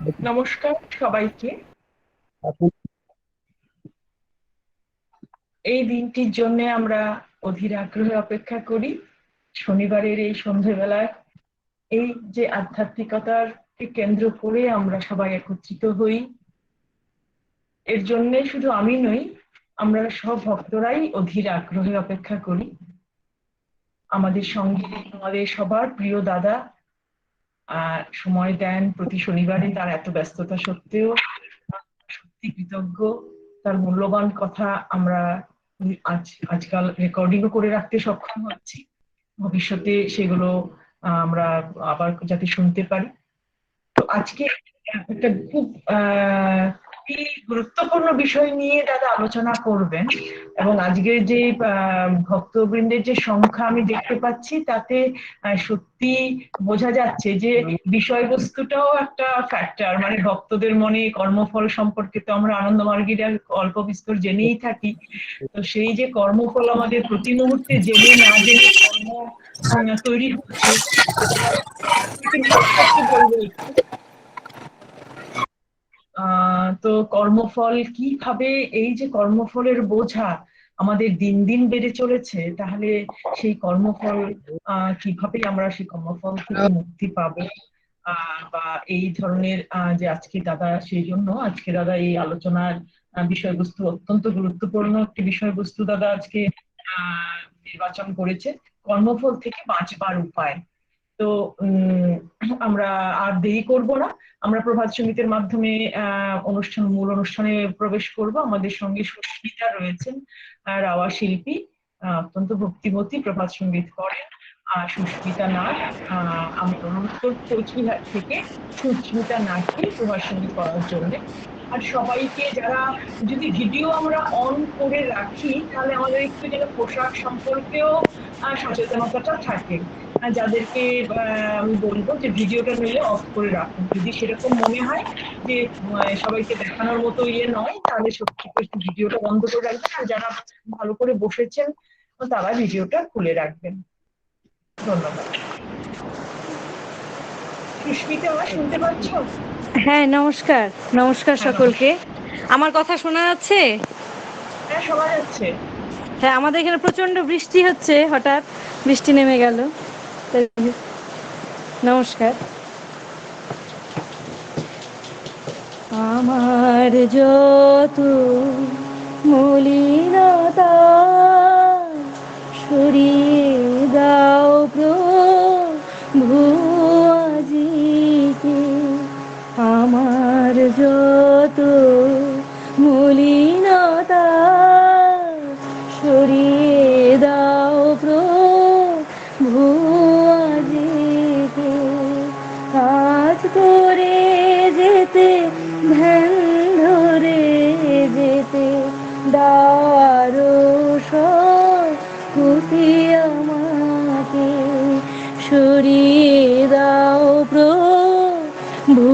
নমস্কার সবাইকে। এই দিনটির জন্য আমরা অধীর আগ্রহে অপেক্ষা করি। শনিবারের এই সন্ধেবেলায় এই যে আধ্যাত্মিকতাকে কেন্দ্র করে আমরা সবাই একত্রিত হই, এর জন্য শুধু আমি নই, আমরা সব ভক্তরাই অধীর আগ্রহে অপেক্ষা করি। আমাদের সঙ্গে আমাদের সবার প্রিয় দাদা সময় দেন প্রতি শনিবারে, তার এত ব্যস্ততা সত্ত্বেও সত্যি কৃতজ্ঞ। তার মূল্যবান কথা আমরা আজকাল রেকর্ডিংও করে রাখতে সক্ষম হচ্ছি, ভবিষ্যতে সেগুলো আমরা আবার যাতে শুনতে পারি। তো আজকে একটা খুব খুবই গুরুত্বপূর্ণ বিষয় নিয়ে দাদা আলোচনা করবেন, এবং আজকের যে ভক্তবৃন্দের যে সংখ্যা আমি দেখতে পাচ্ছি তাতে সত্যি বোঝা যাচ্ছে যে বিষয়বস্তুটাও একটা ফ্যাক্টর। মানে ভক্তদের মনে কর্মফল সম্পর্কে তো আমরা আনন্দমার্গীর অল্প বিস্তর জেনেই থাকি, তো সেই যে কর্মফল আমাদের প্রতি মুহূর্তে জেনে না জেনে কর্ম তৈরি হচ্ছে, বলবো একটু। তো কর্মফল কিভাবে, এই যে কর্মফলের বোঝা আমাদের দিন দিন বেড়ে চলেছে, তাহলে সেই কর্মফল কিভাবে আমরা সেই কর্মফল থেকে মুক্তি পাবো, বা এই ধরনের যে আজকে দাদা, সেই জন্য আজকে দাদা এই আলোচনার বিষয়বস্তু অত্যন্ত গুরুত্বপূর্ণ একটি বিষয়বস্তু দাদা আজকে নির্বাচন করেছে, কর্মফল থেকে বাঁচবার উপায়। তো আমরা আর দেরি করব না, আমরা প্রভাত সঙ্গীতের মাধ্যমে মূল অনুষ্ঠানে প্রবেশ করব। আমাদের সঙ্গে সুস্মিতা রয়েছেন, রাওয়া শিল্পী, অত্যন্ত ভক্তিমতী, প্রভাত সঙ্গীত করেন। সুস্মিতা নাথ, আমি অনুরোধ করব কোচবিহার থেকে সুস্মিতা নাথকে প্রভাত সঙ্গীত করার জন্য। আর সবাইকে, যারা যদি ভিডিও আমরা অন করে রাখি, তাহলে আমাদের একটু যেন পোশাক সম্পর্কেও সচেতনতাটা থাকে। যাদেরকে আমি বলবো যে ভিডিওটা নিলে অফ করে রাখুন, যদি সেরকম মনে হয় যে সবাইকে দেখানোর মতো ইয়ে নয়, তাহলে সত্যি করে একটু ভিডিওটা বন্ধ করে রাখবেন, আর যারা ভালো করে বসেছেন তারা ভিডিওটা খুলে রাখবেন। ধন্যবাদ। সুস্মিতা, শুনতে পাচ্ছ? হ্যাঁ, নমস্কার। নমস্কার হ্যাঁ, সকলকে। নমস্কার। আমার কথা শোনা যাচ্ছে? হ্যাঁ, শোনা যাচ্ছে। হ্যাঁ, আমাদের এখানে প্রচন্ড বৃষ্টি হচ্ছে, হঠাৎ বৃষ্টি নেমে গেল। নমস্কার। আমার যত মলিনতা সরিয়ে দাও প্রভু আজিকে, আমার যত মলিনতা সরিয়ে দাও প্রভু আজিকে, কাজ করে যেতে, ধ্যান ধরে যেতে দারো শক্তি আমাকে, সরিয়ে দাও প্রভু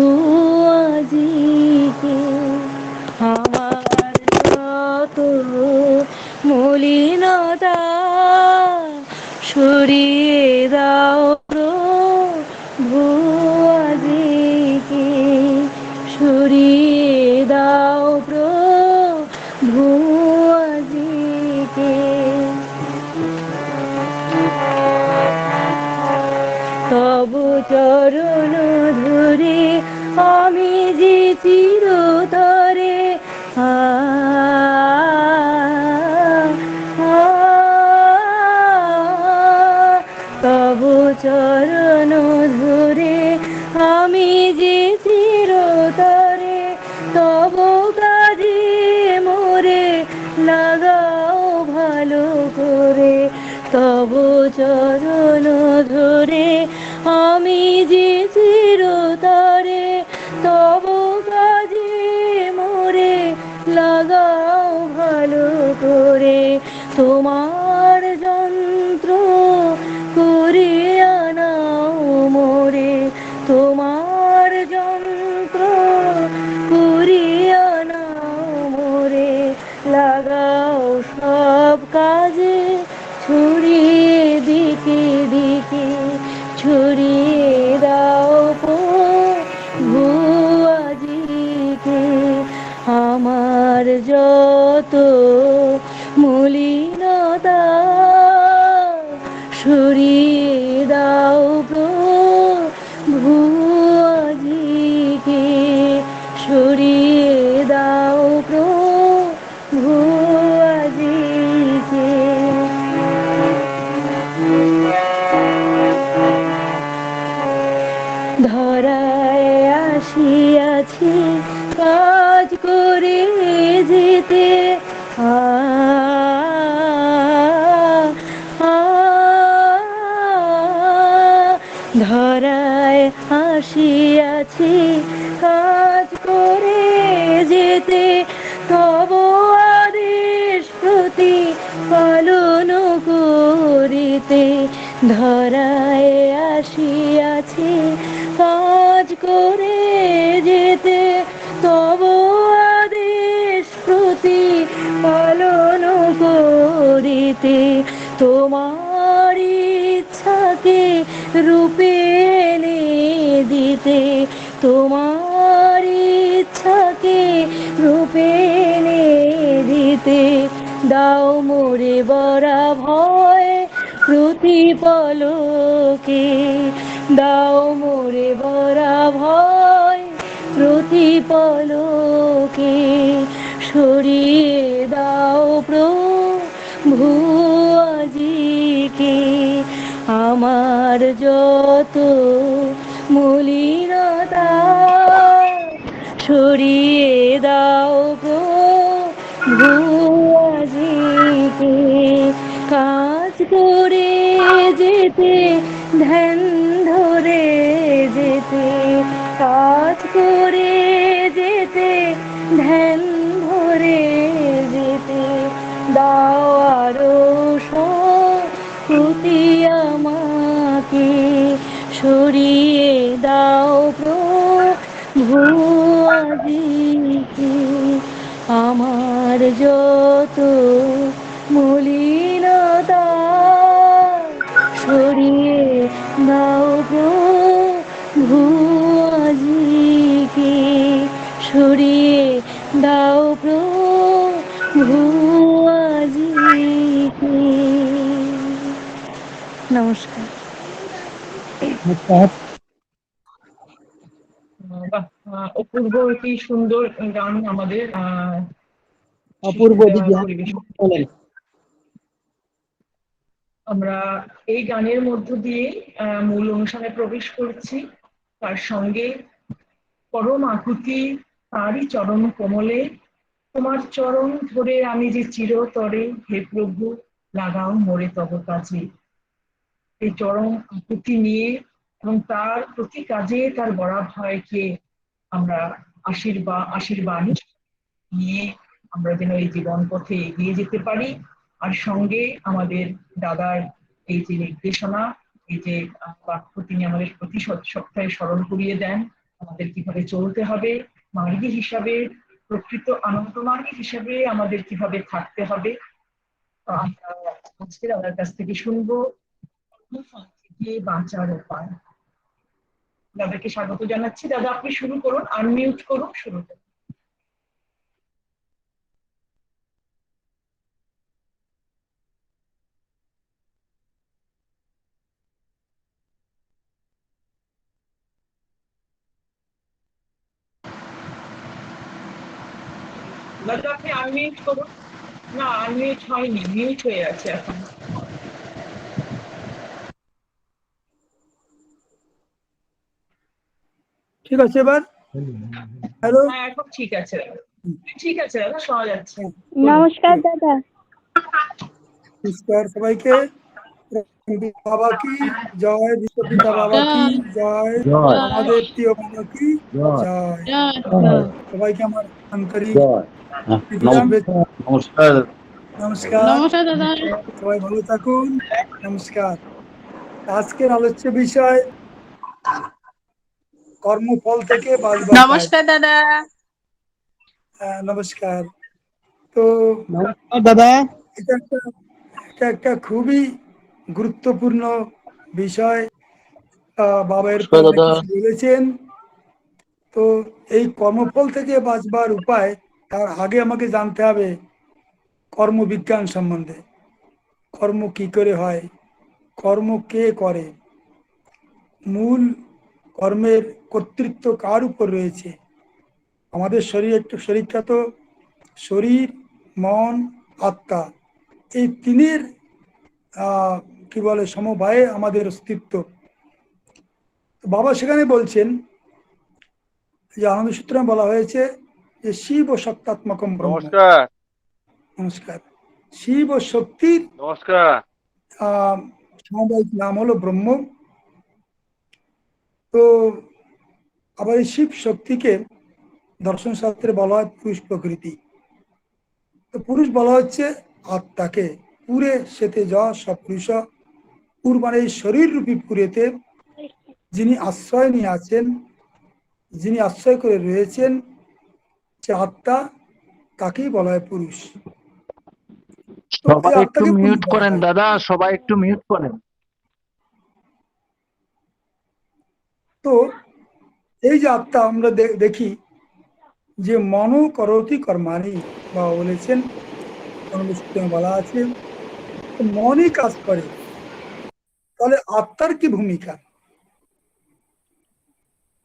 আজিকে, আমার যত মলিনতা সরিয়ে দাও প্রভু আজিকে, সরিয়ে দাও প্রভু আজিকে। তবু চরণ ধরে আমি যে চিরতরে তবু চরণ ধরে আমি যে চিরতরে, তব কাজে মোরে লাগাও ভালো করে, তব চরণ ধরে আমি যে চিরতরে, তব কাজে মোরে লাগাও ভালো করে, তোমার যন্ত্র করিয়া নাও মোরে, তোমার যন্ত্র করিয়া নাও মোরে, লাগাও সব কাজে, ছড়িয়ে দিকে দিকে, ছড়িয়ে দাও প্রভু যত মলিনতা সরিয়ে দাও প্রভু আজিকে, সরিয়ে দাও প্রভু আজিকে। ধরায় আসিয়াছি কাজ করে যেতে, আ আ ধরায় আসিয়াছি কাজ করে যেতে, তব আদেশ প্রতি পালন করিতে। ধরায় আসিয়াছি কাজ করে যেতে, তব আদেশ প্রতি পালন করিতে। তোমার ইচ্ছাকে রূপে এনে দিতে, তোমার ইচ্ছাকে রূপে এনে দিতে। দাও মোরে বরা ভয় প্রতিপলকে, দাও মোরে বরা ভয় প্রতিপলকে। সরিয়ে দাও প্রভু আজিকে, আমার যত মলিনতা সরিয়ে দাও প্রভু আজিকে। কাজ করে যেতে, ধ্যান ধরে যেতে, কাজ করে যেতে, ধ্যান ধরে যেতে। দাও আরো শক্তি আমাকে, সরিয়ে দাও প্রভু আজিকে। আমার যত মলিনতা সরিয়ে দাও প্রভু আজিকে, সরিয়ে দাও প্রভু আজিকে। নমস্কার। বাহ, অপূর্ব একটি সুন্দর গান আমাদের অপূর্ব দিদি পরিবেশন। বলেন। আমরা এই গানের মধ্য দিয়ে মূল অনুষ্ঠানে প্রবেশ করছি। তার সঙ্গে পরম আকুতি তারই চরণ কোমলে, তোমার চরণ ধরে আমি যে চিরতরে, হে প্রভু লাগাও মোরে তব কাজে। এই চরম আকুতি নিয়ে এবং তার প্রতি কাজে তার বড় ভয়কে আমরা আশীর্বাদ নিয়ে আমরা যেন এই জীবন পথে এগিয়ে যেতে পারি। আর সঙ্গে আমাদের দাদার এই যে নির্দেশনা, এই যে বাক্য তিনি আমাদের প্রতি সপ্তাহে স্মরণ করিয়ে দেন আমাদের কিভাবে চলতে হবে, মার্গী হিসাবে, প্রকৃত আনন্দ মার্গী হিসাবে আমাদের কিভাবে থাকতে হবে। আমরা আজকে দাদার কাছ থেকে শুনবো থেকে বাঁচার উপায়। দাদাকে স্বাগত জানাচ্ছি। দাদা আপনি শুরু করুন, আনমিউট করুন, শুরু করুন। দাদা আপনি আনমিউট করুন। না, আনমিউট হয়নি, মিউট হয়ে আছে এখন। ঠিক আছে এবার? হ্যালো, হ্যাঁ এখন ঠিক আছে দাদা, ঠিক আছে দাদা, শোনা যাচ্ছে। নমস্কার দাদা। নমস্কার সবাইকে। বাবা কি জয়, বিশ্বপিতা বাবা কি জয়, আমাদের প্রিয় বাবা কি জয়। সবাইকে আমার আন্তরিক নমস্কার। নমস্কার। নমস্কার দাদা। সবাই ভালো থাকুন। নমস্কার। আজকের আলোচ্য বিষয় কর্মফল থেকে বাঁচবার উপায়। নমস্কার দাদা। নমস্কার। তো নমস্কার দাদা। এটা একটা খুবই গুরুত্বপূর্ণ বিষয়। বাবা এরপর অনেক কিছু বলেছেন। তো এই কর্মফল থেকে বাঁচবার উপায় তার আগে আমাকে জানতে হবে কর্মবিজ্ঞান সম্বন্ধে, কর্ম কি করে হয়, কর্ম কে করে, মূল কর্মের কর্তৃত্ব কার উপর রয়েছে। আমাদের শরীরটা তো শরীর, মন, আত্মা, এই তিনের কি বলে সমবায়ে আমাদের অস্তিত্ব। বাবা সেখানে বলছেন যে আনন্দ সূত্রে বলা হয়েছে যে শিব ও সত্তাত্মকম ব্রহ্ম। নমস্কার। নমস্কার। শিব ও শক্তির নমস্কার। সামবায়িক নাম হলো ব্রহ্ম। তো আবার এই শিব শক্তিকে দর্শন শাস্ত্রে বলা হয় পুরুষ প্রকৃতি। তো পুরুষ বলা হচ্ছে আত্মাকে, পুরে সেতে য সপুরুষ, পুর মানে এই শরীর রূপী পুরেতে যিনি আশ্রয় নিয়ে আছেন, যিনি আশ্রয় করে রয়েছেন, যে আত্মা, তাকেই বলা হয় পুরুষ। তো এই সবাই একটু আত্মাকে পুরুষ মিউট বলা করেন হয়। দাদা, সবাই একটু মিউট করেন। তো এই যে আত্মা আমরা দেখি যে মনো করতি কর্মাণি, বা বলেছেন বলা আছে মনই কাজ করে। তাহলে আত্মার কি ভূমিকা?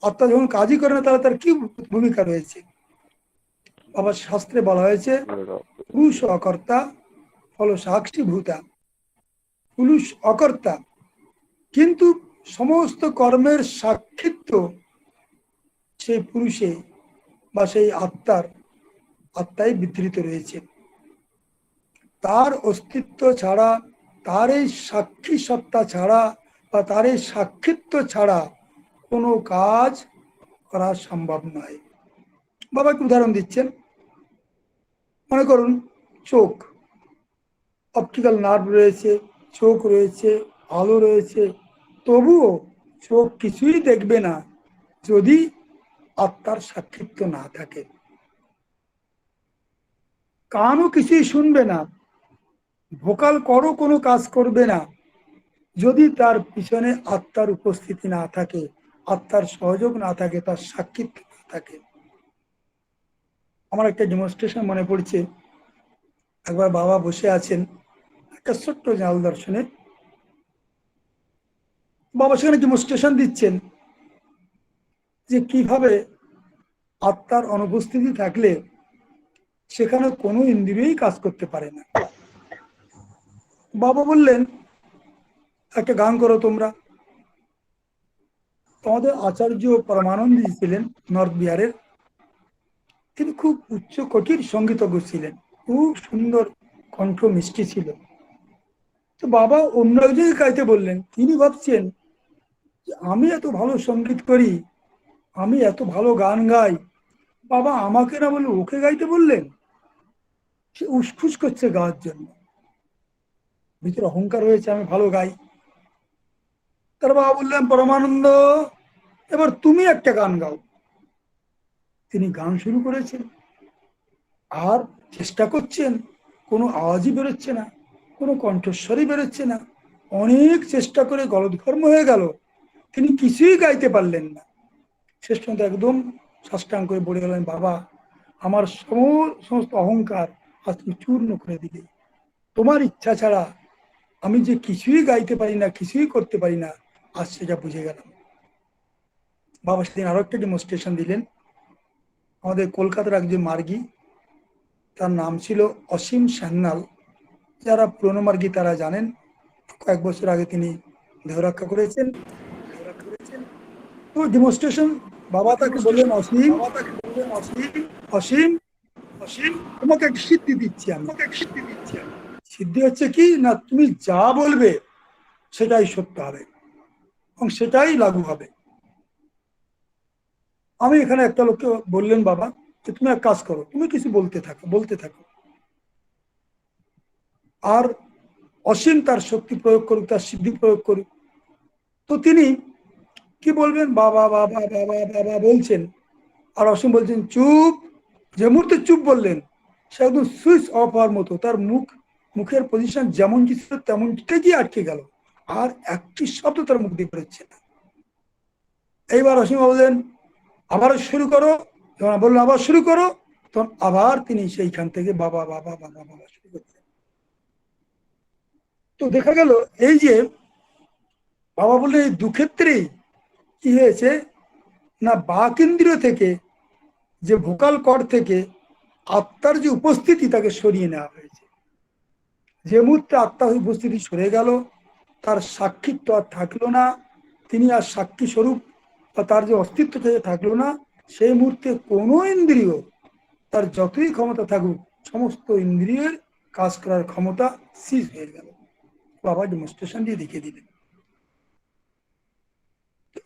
আত্মা যখন কাজই করে না তাহলে তার কি ভূমিকা রয়েছে? আবার শাস্ত্রে বলা হয়েছে পুরুষ অকর্তা ফল সাক্ষী ভূতা। পুরুষ অকর্তা, কিন্তু সমস্ত কর্মের সাক্ষিত্ব সেই পুরুষে বা সেই আত্মায় বিধৃত রয়েছে। তার অস্তিত্ব ছাড়া, তার এই সাক্ষী সত্তা ছাড়া বা তার এই সাক্ষিত্ব ছাড়া কোনো কাজ করা সম্ভব নয়। বাবা একটু উদাহরণ দিচ্ছেন। মনে করুন চোখ, অপটিক্যাল নার্ভ রয়েছে, চোখ রয়েছে, আলো রয়েছে, তবুও চোখ কিছুই দেখবে না যদি আত্মার সাক্ষিত্ব না থাকে। কানও কিছুই শুনবে না, ভোকাল করও কোনো কাজ করবে না যদি তার পিছনে আত্মার উপস্থিতি না থাকে, আত্মার সহযোগ না থাকে, তার সাক্ষিত্ব না থাকে। আমার একটা ডেমনস্ট্রেশন মনে পড়ছে। একবার বাবা বসে আছেন একটা ছোট্ট জাল দর্শনে, বাবা সেখানে ডেমনস্ট্রেশন দিচ্ছেন যে কিভাবে আত্মার অনুপস্থিতি থাকলে সেখানে কোনো ইন্দ্রিয়ই কাজ করতে পারে না। বাবা বললেন একটা গান করো তোমরা। তোমাদের আচার্য পরমানন্দী ছিলেন নর্থ বিহারের, তিনি খুব উচ্চ কোটির সঙ্গীতজ্ঞ ছিলেন, খুব সুন্দর কণ্ঠ, মিষ্টি ছিল। তো বাবা অন্য একজনকে গাইতে বললেন। তিনি ভাবছেন যে আমি এত ভালো সঙ্গীত করি, আমি এত ভালো গান গাই, বাবা আমাকে না বলে ওকে গাইতে বললেন। সে উসখুস করছে গাওয়ার জন্য, ভিতরে অহংকার হয়েছে আমি ভালো গাই। তার বাবা বললেন পরমানন্দ এবার তুমি একটা গান গাও। তিনি গান শুরু করেছেন, আর চেষ্টা করছেন, কোনো আওয়াজই বেরোচ্ছে না, কোনো কণ্ঠস্বরই বেরোচ্ছে না। অনেক চেষ্টা করে গলদঘর্ম হয়ে গেল, তিনি কিছুই গাইতে পারলেন না। শেষ পর্যন্ত একদম সাষ্টাঙ্গ করে পড়ে গেলেন, বাবা আমার সমস্ত অহংকার আজ তুমি চূর্ণ করে দিলে, তোমার ইচ্ছা ছাড়া আমি যে কিছুই গাইতে পারি না, কিছুই করতে পারি না, আজ সেটা বুঝে গেলাম। বাবা সেদিন আরো একটা ডেমনস্ট্রেশন দিলেন। আমাদের কলকাতার একজন মার্গী, তার নাম ছিল অসীম সান্যাল। যারা পুরনো মার্গী তারা জানেন, কয়েক বছর আগে তিনি দেহ রক্ষা করেছেন। তো ডেমনস্ট্রেশন বাবা তাকে বললেন, অসীম অসীম অসীম তোমাকে একটা সিদ্ধি দিচ্ছি আমি। সিদ্ধি হচ্ছে কি না, তুমি যা বলবে সেটাই সত্য হবে এবং সেটাই লাগু হবে। আমি এখানে একটা লোককে বললেন, বাবা যে তুমি এক কাজ করো, তুমি কিছু বলতে থাকো, আর অসীম তার শক্তি প্রয়োগ করুক, তার সিদ্ধি প্রয়োগ করুক। তো তিনি কি বলবেন, বাবা বাবা বাবা বাবা বলছেন, আর অসীম বলছেন চুপ। যে মুহূর্তে চুপ বললেন, সে একদম সুইচ অফ হওয়ার মতো, তার মুখের পজিশন যেমন কি ছিল তেমন গিয়ে আটকে গেল, আর একটি শব্দ তার মুখ দিয়ে বেরোচ্ছে না। এইবার অসীম বললেন আবার শুরু করো, বললেন আবার শুরু করো। তখন আবার তিনি সেইখান থেকে বাবা বাবা বাবা বাবা শুরু করতেন। তো দেখা গেল এই যে বাবা বলে এই দুক্ষেত্রেই কি হয়েছে না, বাক ইন্দ্রিয় থেকে, যে ভোকাল কর্ড থেকে আত্মার যে উপস্থিতি তাকে সরিয়ে নেওয়া হয়েছে। যে মুহূর্তে আত্মার উপস্থিতি সরে গেল, তার সাক্ষিত্ব আর থাকলো না, তিনি আর সাক্ষী স্বরূপ বা তার যে অস্তিত্ব থেকে থাকলো না, সেই মুহূর্তে কোনো ইন্দ্রিয়, তার যতই ক্ষমতা থাকুক, সমস্ত ইন্দ্রিয়ের কাজ করার ক্ষমতা সিজ হয়ে গেল। বাবা ডেমনস্ট্রেশন দিয়ে দেখিয়ে দিলেন।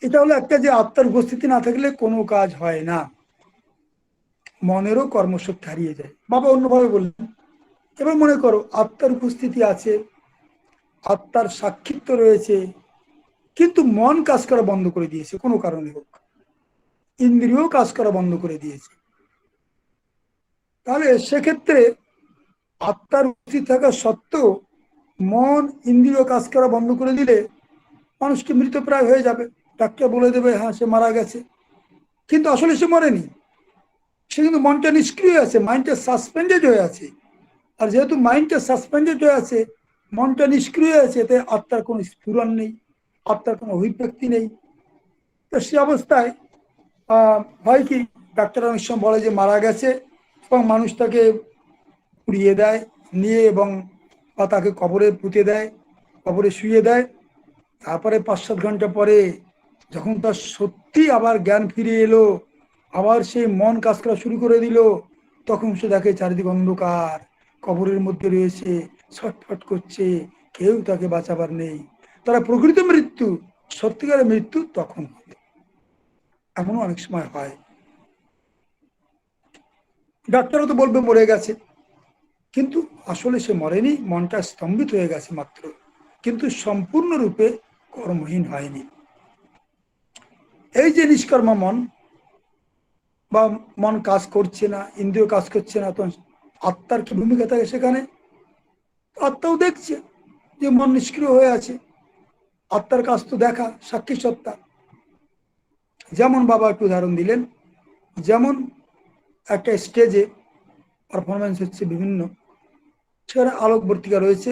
এটা হলো একটা, যে আত্মার উপস্থিতি না থাকলে কোনো কাজ হয় না, মনেরও কর্মশক্তি হারিয়ে যায়। বাবা অন্যভাবে বললেন, এবার মনে করো আত্মার উপস্থিতি আছে, আত্মার সাক্ষিত্ব রয়েছে, কিন্তু মন কাজ করা বন্ধ করে দিয়েছে কোনো কারণে হোক, ইন্দ্রিয় কাজ করা বন্ধ করে দিয়েছে। তাহলে সেক্ষেত্রে আত্মার উপস্থিত থাকা সত্ত্বেও মন ইন্দ্রিয় কাজ করা বন্ধ করে দিলে মানুষকে মৃতপ্রায় হয়ে যাবে। ডাক্তার বলে দেবে হ্যাঁ সে মারা গেছে, কিন্তু আসলে সে মরেনি, সে কিন্তু মনটা নিষ্ক্রিয় আছে, মাইন্ডটা সাসপেন্ডেড হয়ে আছে। আর যেহেতু মাইন্ডটা সাসপেন্ডেড হয়ে আছে, মনটা নিষ্ক্রিয় আছে, এতে আত্মার কোনো স্ফুরণ নেই, আত্মার কোনো অভিব্যক্তি নেই। তো সে অবস্থায় হয় কি, ডাক্তার অনেক সময় বলে যে মারা গেছে, এবং মানুষ তাকে পুড়িয়ে দেয় নিয়ে, এবং বা তাকে কবরে পুঁতে দেয়, কবরে শুয়ে দেয়। তারপরে 5-7 ঘন্টা পরে যখন তার সত্যি আবার জ্ঞান ফিরে এলো, আবার সেই মন কাজ করা শুরু করে দিল, তখন সে দেখে চারিদিক অন্ধকার, কবরের মধ্যে রয়েছে, ছটফট করছে, কেউ তাকে বাঁচাবার নেই। তারা প্রকৃত মৃত্যু, সত্যিকারের মৃত্যু তখন হবে। এমনও অনেক সময় হয়, ডাক্তারও তো বলবে মরে গেছে, কিন্তু আসলে সে মরেনি, মনটা স্তম্ভিত হয়ে গেছে মাত্র, কিন্তু সম্পূর্ণরূপে কর্মহীন হয়নি। এই যে নিষ্কর্ম মন বা মন কাজ করছে না, ইন্দ্রিয় কাজ করছে না, তখন আত্মার কি ভূমিকা থাকে সেখানে? আত্মাও দেখছে যে মন নিষ্ক্রিয় হয়ে আছে, আত্মার কাজ তো দেখা, সাক্ষী সত্তা। যেমন বাবা একটু উদাহরণ দিলেন, যেমন একটা স্টেজে পারফরমেন্স হচ্ছে বিভিন্ন, সেখানে আলোকবর্তিকা রয়েছে,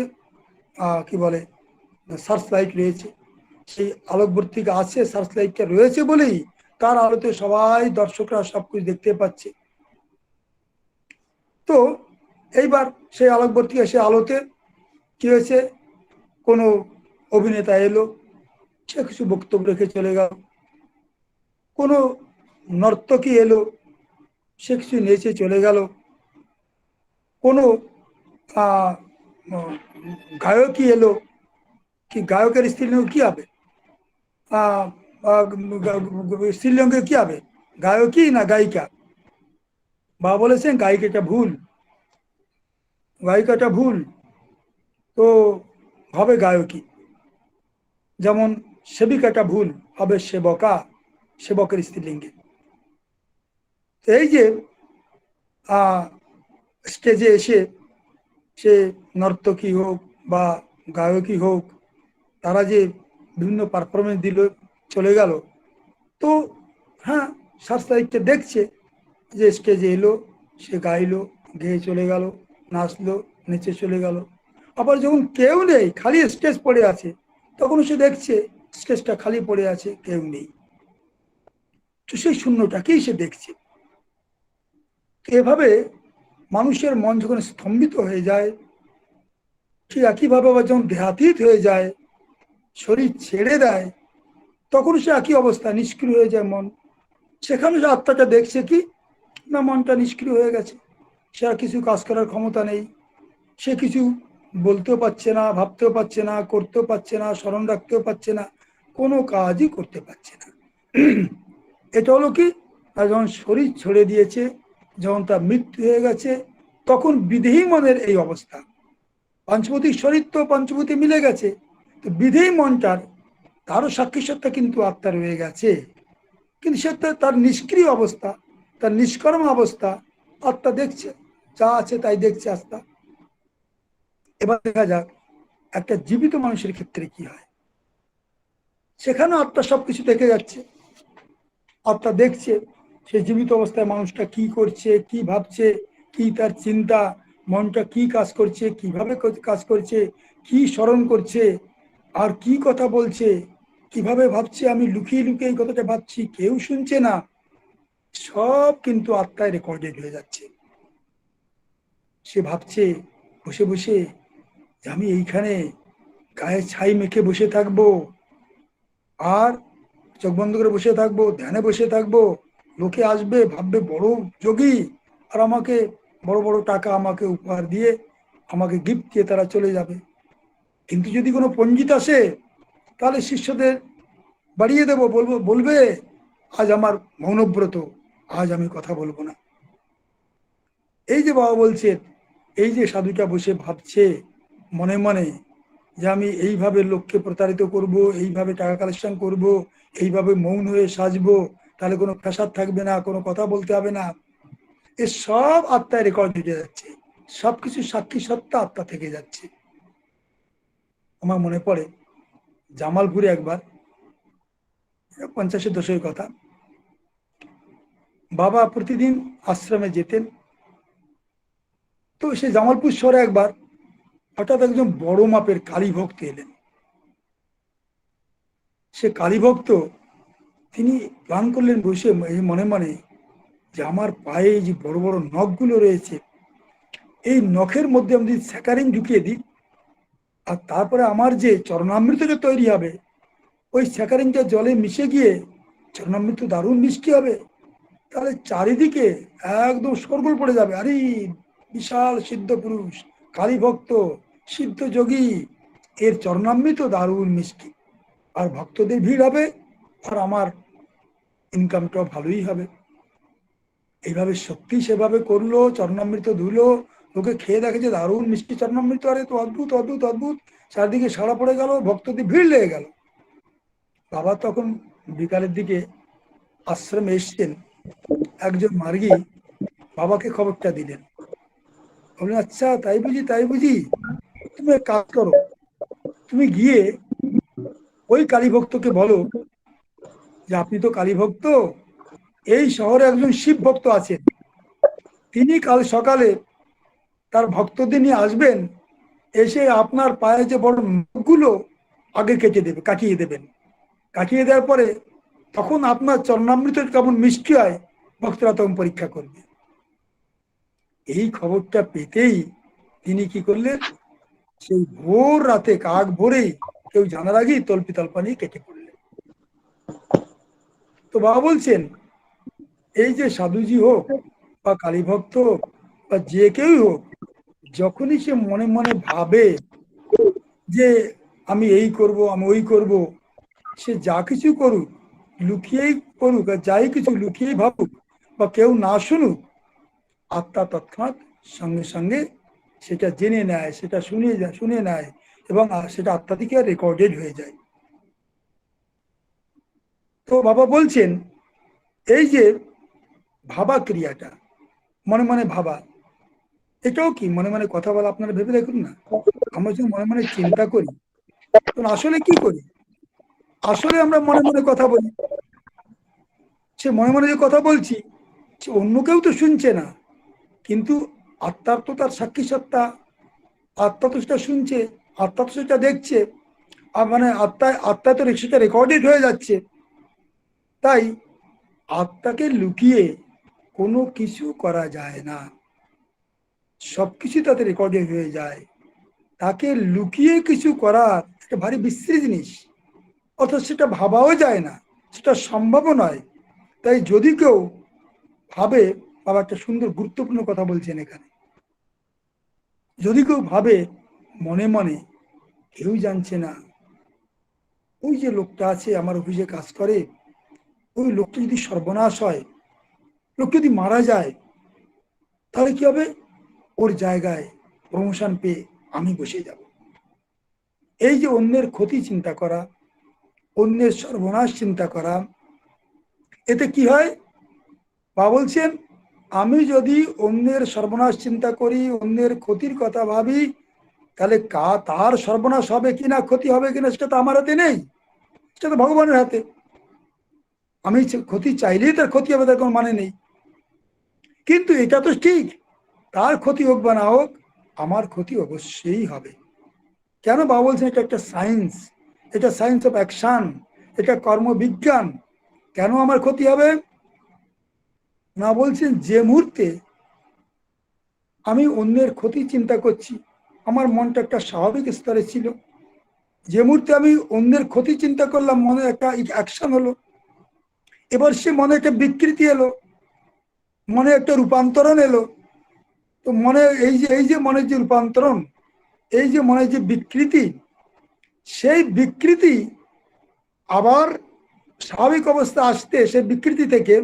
কি বলে, সার্চ লাইট রয়েছে। সেই আলোকবর্তিকা আছে, সার্চ লাইটটা রয়েছে বলেই তার আলোতে সবাই দর্শকরা সবকিছু দেখতে পাচ্ছে। তো এইবার সেই আলোকবর্তিকা, সেই আলোতে কি হয়েছে, কোনো অভিনেতা এলো, সে কিছু বক্তব্য রেখে চলে গেল। কোনো নর্তকী এলো, সে কিছু নেচে চলে গেল। কোনো গায়কই এলো, কি গায়কের স্ত্রীলিঙ্গ কি হবে, স্ত্রীলিঙ্গ কি হবে, গায়কই না গায়িকা? বা বলেছেন গায়িকাটা ভুল, গায়িকাটা ভুল, তো হবে গায়কী। যেমন সেবিকাটা ভুল, হবে সেবকা, সেবকের স্ত্রীলিঙ্গে। এই যে স্টেজে এসে সে নর্তকী হোক বা গায়কী হোক, তারা যে বিভিন্ন পারফরমেন্স দিল, চলে গেল, তো হ্যাঁ সার্চলাইটটা দেখছে যে স্টেজে এলো, সে গাইলো, গেয়ে চলে গেল, নাচলো, নেচে চলে গেল। আবার যখন কেউ নেই, খালি স্টেজ পড়ে আছে, তখন সে দেখছে স্টেজটা খালি পড়ে আছে, কেউ নেই, তো সেই শূন্যটাকেই সে দেখছে। এভাবে মানুষের মন যখন স্তম্ভিত হয়ে যায়, ঠিক একইভাবে আবার যখন দেহাতীত হয়ে যায়, শরীর ছেড়ে দেয়, তখন সে একই অবস্থা, নিষ্ক্রিয় হয়ে যায় মন। সেখানে সে আত্মাটা দেখছে কি না, মনটা নিষ্ক্রিয় হয়ে গেছে, সে আর কিছু কাজ করার ক্ষমতা নেই, সে কিছু বলতেও পারছে না, ভাবতেও পারছে না, করতেও পারছে না, স্মরণ রাখতেও পারছে না, কোনো কাজই করতে পারছে না। এটা হলো কি, আর যখন শরীর ছেড়ে দিয়েছে, যখন তার মৃত্যু হয়ে গেছে, তখন বিদেহী মনের এই অবস্থা। পঞ্চভৌতিক শরীর তো পঞ্চভূতি মিলে গেছে, তো বিদেহী মনটার, তারও সাক্ষী সত্তা কিন্তু আত্মা রয়ে গেছে, কিন্তু সে তার নিষ্ক্রিয় অবস্থা, তার নিষ্কর্ম অবস্থা, আত্মা দেখছে, যা আছে তাই দেখছে আত্মা। এবার দেখা যাক একটা জীবিত মানুষের ক্ষেত্রে কি হয়। সেখানেও আত্মা সবকিছু দেখে যাচ্ছে, আত্মা দেখছে, সে জীবিত অবস্থায় মানুষটা কি করছে, কি ভাবছে, কি তার চিন্তা, মনটা কি কাজ করছে, কিভাবে কাজ করছে, কি স্মরণ করছে, আর কি কথা বলছে, কিভাবে ভাবছে, আমি লুকিয়ে লুকিয়ে এই কথাটা ভাবছি, কেউ শুনছে না, সব কিন্তু আত্মায় রেকর্ডেড হয়ে যাচ্ছে। সে ভাবছে বসে বসে যে আমি এইখানে গায়ে ছাই মেখে বসে থাকবো, আর চোখ বন্ধ করে বসে থাকবো, ধ্যানে বসে থাকবো, লোকে আসবে ভাববে বড় যোগী, আর আমাকে বড় বড় টাকা আমাকে উপহার দিয়ে, আমাকে গিফট দিয়ে তারা চলে যাবে। কিন্তু যদি কোনো পণ্ডিত আসে, তাহলে শিষ্যদের বাড়িয়ে দেবো, বলবে আজ আমার মৌনব্রত, আজ আমি কথা বলবো না। এই যে বাবা বলছেন, এই যে সাধুটা বসে ভাবছে মনে মনে যে আমি এইভাবে লোককে প্রতারিত করব, এইভাবে টাকা কালেকশন করব, এইভাবে মৌন হয়ে সাজবো, তাহলে কোনো ফ্যাসাদ থাকবে না, কোনো কথা বলতে হবে না, এ সব আত্মায় রেকর্ড হয়ে যাচ্ছে, সবকিছু সাক্ষী সত্তা আত্মা থেকে যাচ্ছে। আমার মনে পড়ে জামালপুরে একবার, 50-এর দশকের কথা, বাবা প্রতিদিন আশ্রমে যেতেন। তো সে জামালপুর শহরে একবার হঠাৎ একজন বড় মাপের কালী ভক্ত এলেন। সে কালী ভক্ত, তিনি প্ল্যান করলেন বসে মনে মনে যে আমার পায়ে যে বড় বড় নখগুলো রয়েছে, এই নখের মধ্যে আমি যদি স্যাকারিন ঢুকিয়ে দিই, আর তারপরে আমার যে চরণামৃতটা তৈরি হবে, ওই স্যাকারিনটা জলে মিশে গিয়ে চরণামৃত দারুণ মিষ্টি হবে, তাহলে চারিদিকে একদম শোরগোল পড়ে যাবে, আরে বিশাল সিদ্ধ পুরুষ, কালী ভক্ত, সিদ্ধ যোগী, এর চরণামৃত দারুণ মিষ্টি, আর ভক্তদের ভিড় হবে, আর আমার ইনকামটাও ভালোই হবে। এইভাবে সত্যি সেভাবে করলো, চরণামৃত ধুলো, লোকে খেয়ে দেখে যে দারুণ মিষ্টি চরণামৃত, আরে তো অদ্ভুত অদ্ভুত অদ্ভুত, চারদিকে সাড়া পড়ে গেল, ভক্তদের ভিড় লেগে গেল। বাবা তখন বিকালের দিকে আশ্রমে এসছেন, একজন মার্গী বাবাকে খবরটা দিলেন, বললেন আচ্ছা তাই বুঝি, তাই বুঝি, তুমি এক কাজ করো, তুমি গিয়ে ওই কালী ভক্তকে বলো যে আপনি তো কালী ভক্ত, এই শহরে একজন শিব ভক্ত আছেন, তিনি কাল সকালে তার ভক্তদের নিয়ে আসবেন, এসে আপনার পায়ে যে বড় নখগুলো আগে কাটিয়ে দেবেন, কাটিয়ে দেওয়ার পরে তখন আপনার চরণামৃত কেমন মিষ্টি হয় ভক্তরা তখন পরীক্ষা করবে। এই খবরটা পেতেই তিনি কি করলেন, সেই ভোর রাতে কাক ভোরেই কেউ জানার আগেই তল্পি তল্পা নিয়ে কেটে পড়লেন। তো বাবা বলছেন এই যে সাধুজি হোক বা কালী ভক্ত হোক বা যে কেউই হোক, যখনই সে মনে মনে ভাবে যে আমি এই করব, আমি ওই করব, সে যা কিছু করুক, লুকিয়েই করুক, আর যাই কিছু লুকিয়েই ভাবুক বা কেউ না শুনুক, আত্মা তৎক্ষণাৎ সঙ্গে সঙ্গে সেটা জেনে নেয়, সেটা শুনে নেয়, এবং সেটা আত্মা থেকে রেকর্ডেড হয়ে যায়। তো বাবা বলছেন এই যে ভাবা ক্রিয়াটা, মনে মনে ভাবা, এটাও কি মনে মনে কথা বলা? আপনারা ভেবে দেখুন না, আমরা যদি মনে মনে চিন্তা করি তখন আসলে কি করি? আসলে আমরা মনে মনে কথা বলি। সে মনে মনে যে কথা বলছি, সে অন্য কেউ তো শুনছে না, কিন্তু আত্মার তো তার সাক্ষী সত্তা, আত্মা তো সেটা শুনছে, আত্মা তো সেটা দেখছে, আর মানে আত্মা তো সেটা রেকর্ডেড হয়ে যাচ্ছে। তাই আত্মাকে লুকিয়ে কোনো কিছু করা যায় না, সবকিছু তাতে রেকর্ডেড হয়ে যায়। তাকে লুকিয়ে কিছু করার একটা ভারী বিশ্রী জিনিস, অথচ সেটা ভাবাও যায় না, সেটা সম্ভব নয়। তাই যদি কেউ ভাবে, বাবা একটা সুন্দর গুরুত্বপূর্ণ কথা বলছেন এখানে, যদি কেউ ভাবে মনে মনে কেউ জানছে না, ওই যে লোকটা আছে আমার অফিসে কাজ করে, ওই লোকটা যদি সর্বনাশ হয়, লোক যদি মারা যায়, তাহলে কি হবে? ওর জায়গায় প্রমোশন পেয়ে আমি বসে যাব। এই যে অন্যের ক্ষতি চিন্তা করা, অন্যের সর্বনাশ চিন্তা করা, এতে কি হয়? বাবা বলছেন আমি যদি অন্যের সর্বনাশ চিন্তা করি, অন্যের ক্ষতির কথা ভাবি, তাহলে তার সর্বনাশ হবে কিনা, ক্ষতি হবে কিনা, সেটা তো আমার হাতে নেই, সেটা তো ভগবানের হাতে। আমি ক্ষতি চাইলেই তার ক্ষতি হবে, তার কোনো মানে নেই। কিন্তু এটা তো ঠিক, তার ক্ষতি হোক বা না হোক, আমার ক্ষতি অবশ্যই হবে। কেন বাবা বলছেন এটা একটা সায়েন্স, এটা সায়েন্স অফ অ্যাকশন, এটা কর্মবিজ্ঞান। কেন আমার ক্ষতি হবে না, বলছেন যে মুহূর্তে আমি অন্যের ক্ষতি চিন্তা করছি, আমার মনটা একটা স্বাভাবিক স্তরে ছিল। যে মুহূর্তে আমি অন্যের ক্ষতি চিন্তা করলাম, মনে একটা অ্যাকশন হলো, এবার সে মনে একটা বিকৃতি এলো, মনে একটা রূপান্তরণ এলো। তো মনে এই যে মনের যে রূপান্তরণ, এই যে মনের যে বিকৃতি, সেই বিকৃতি আবার স্বাভাবিক অবস্থা আসতে, সেই বিকৃতি থেকে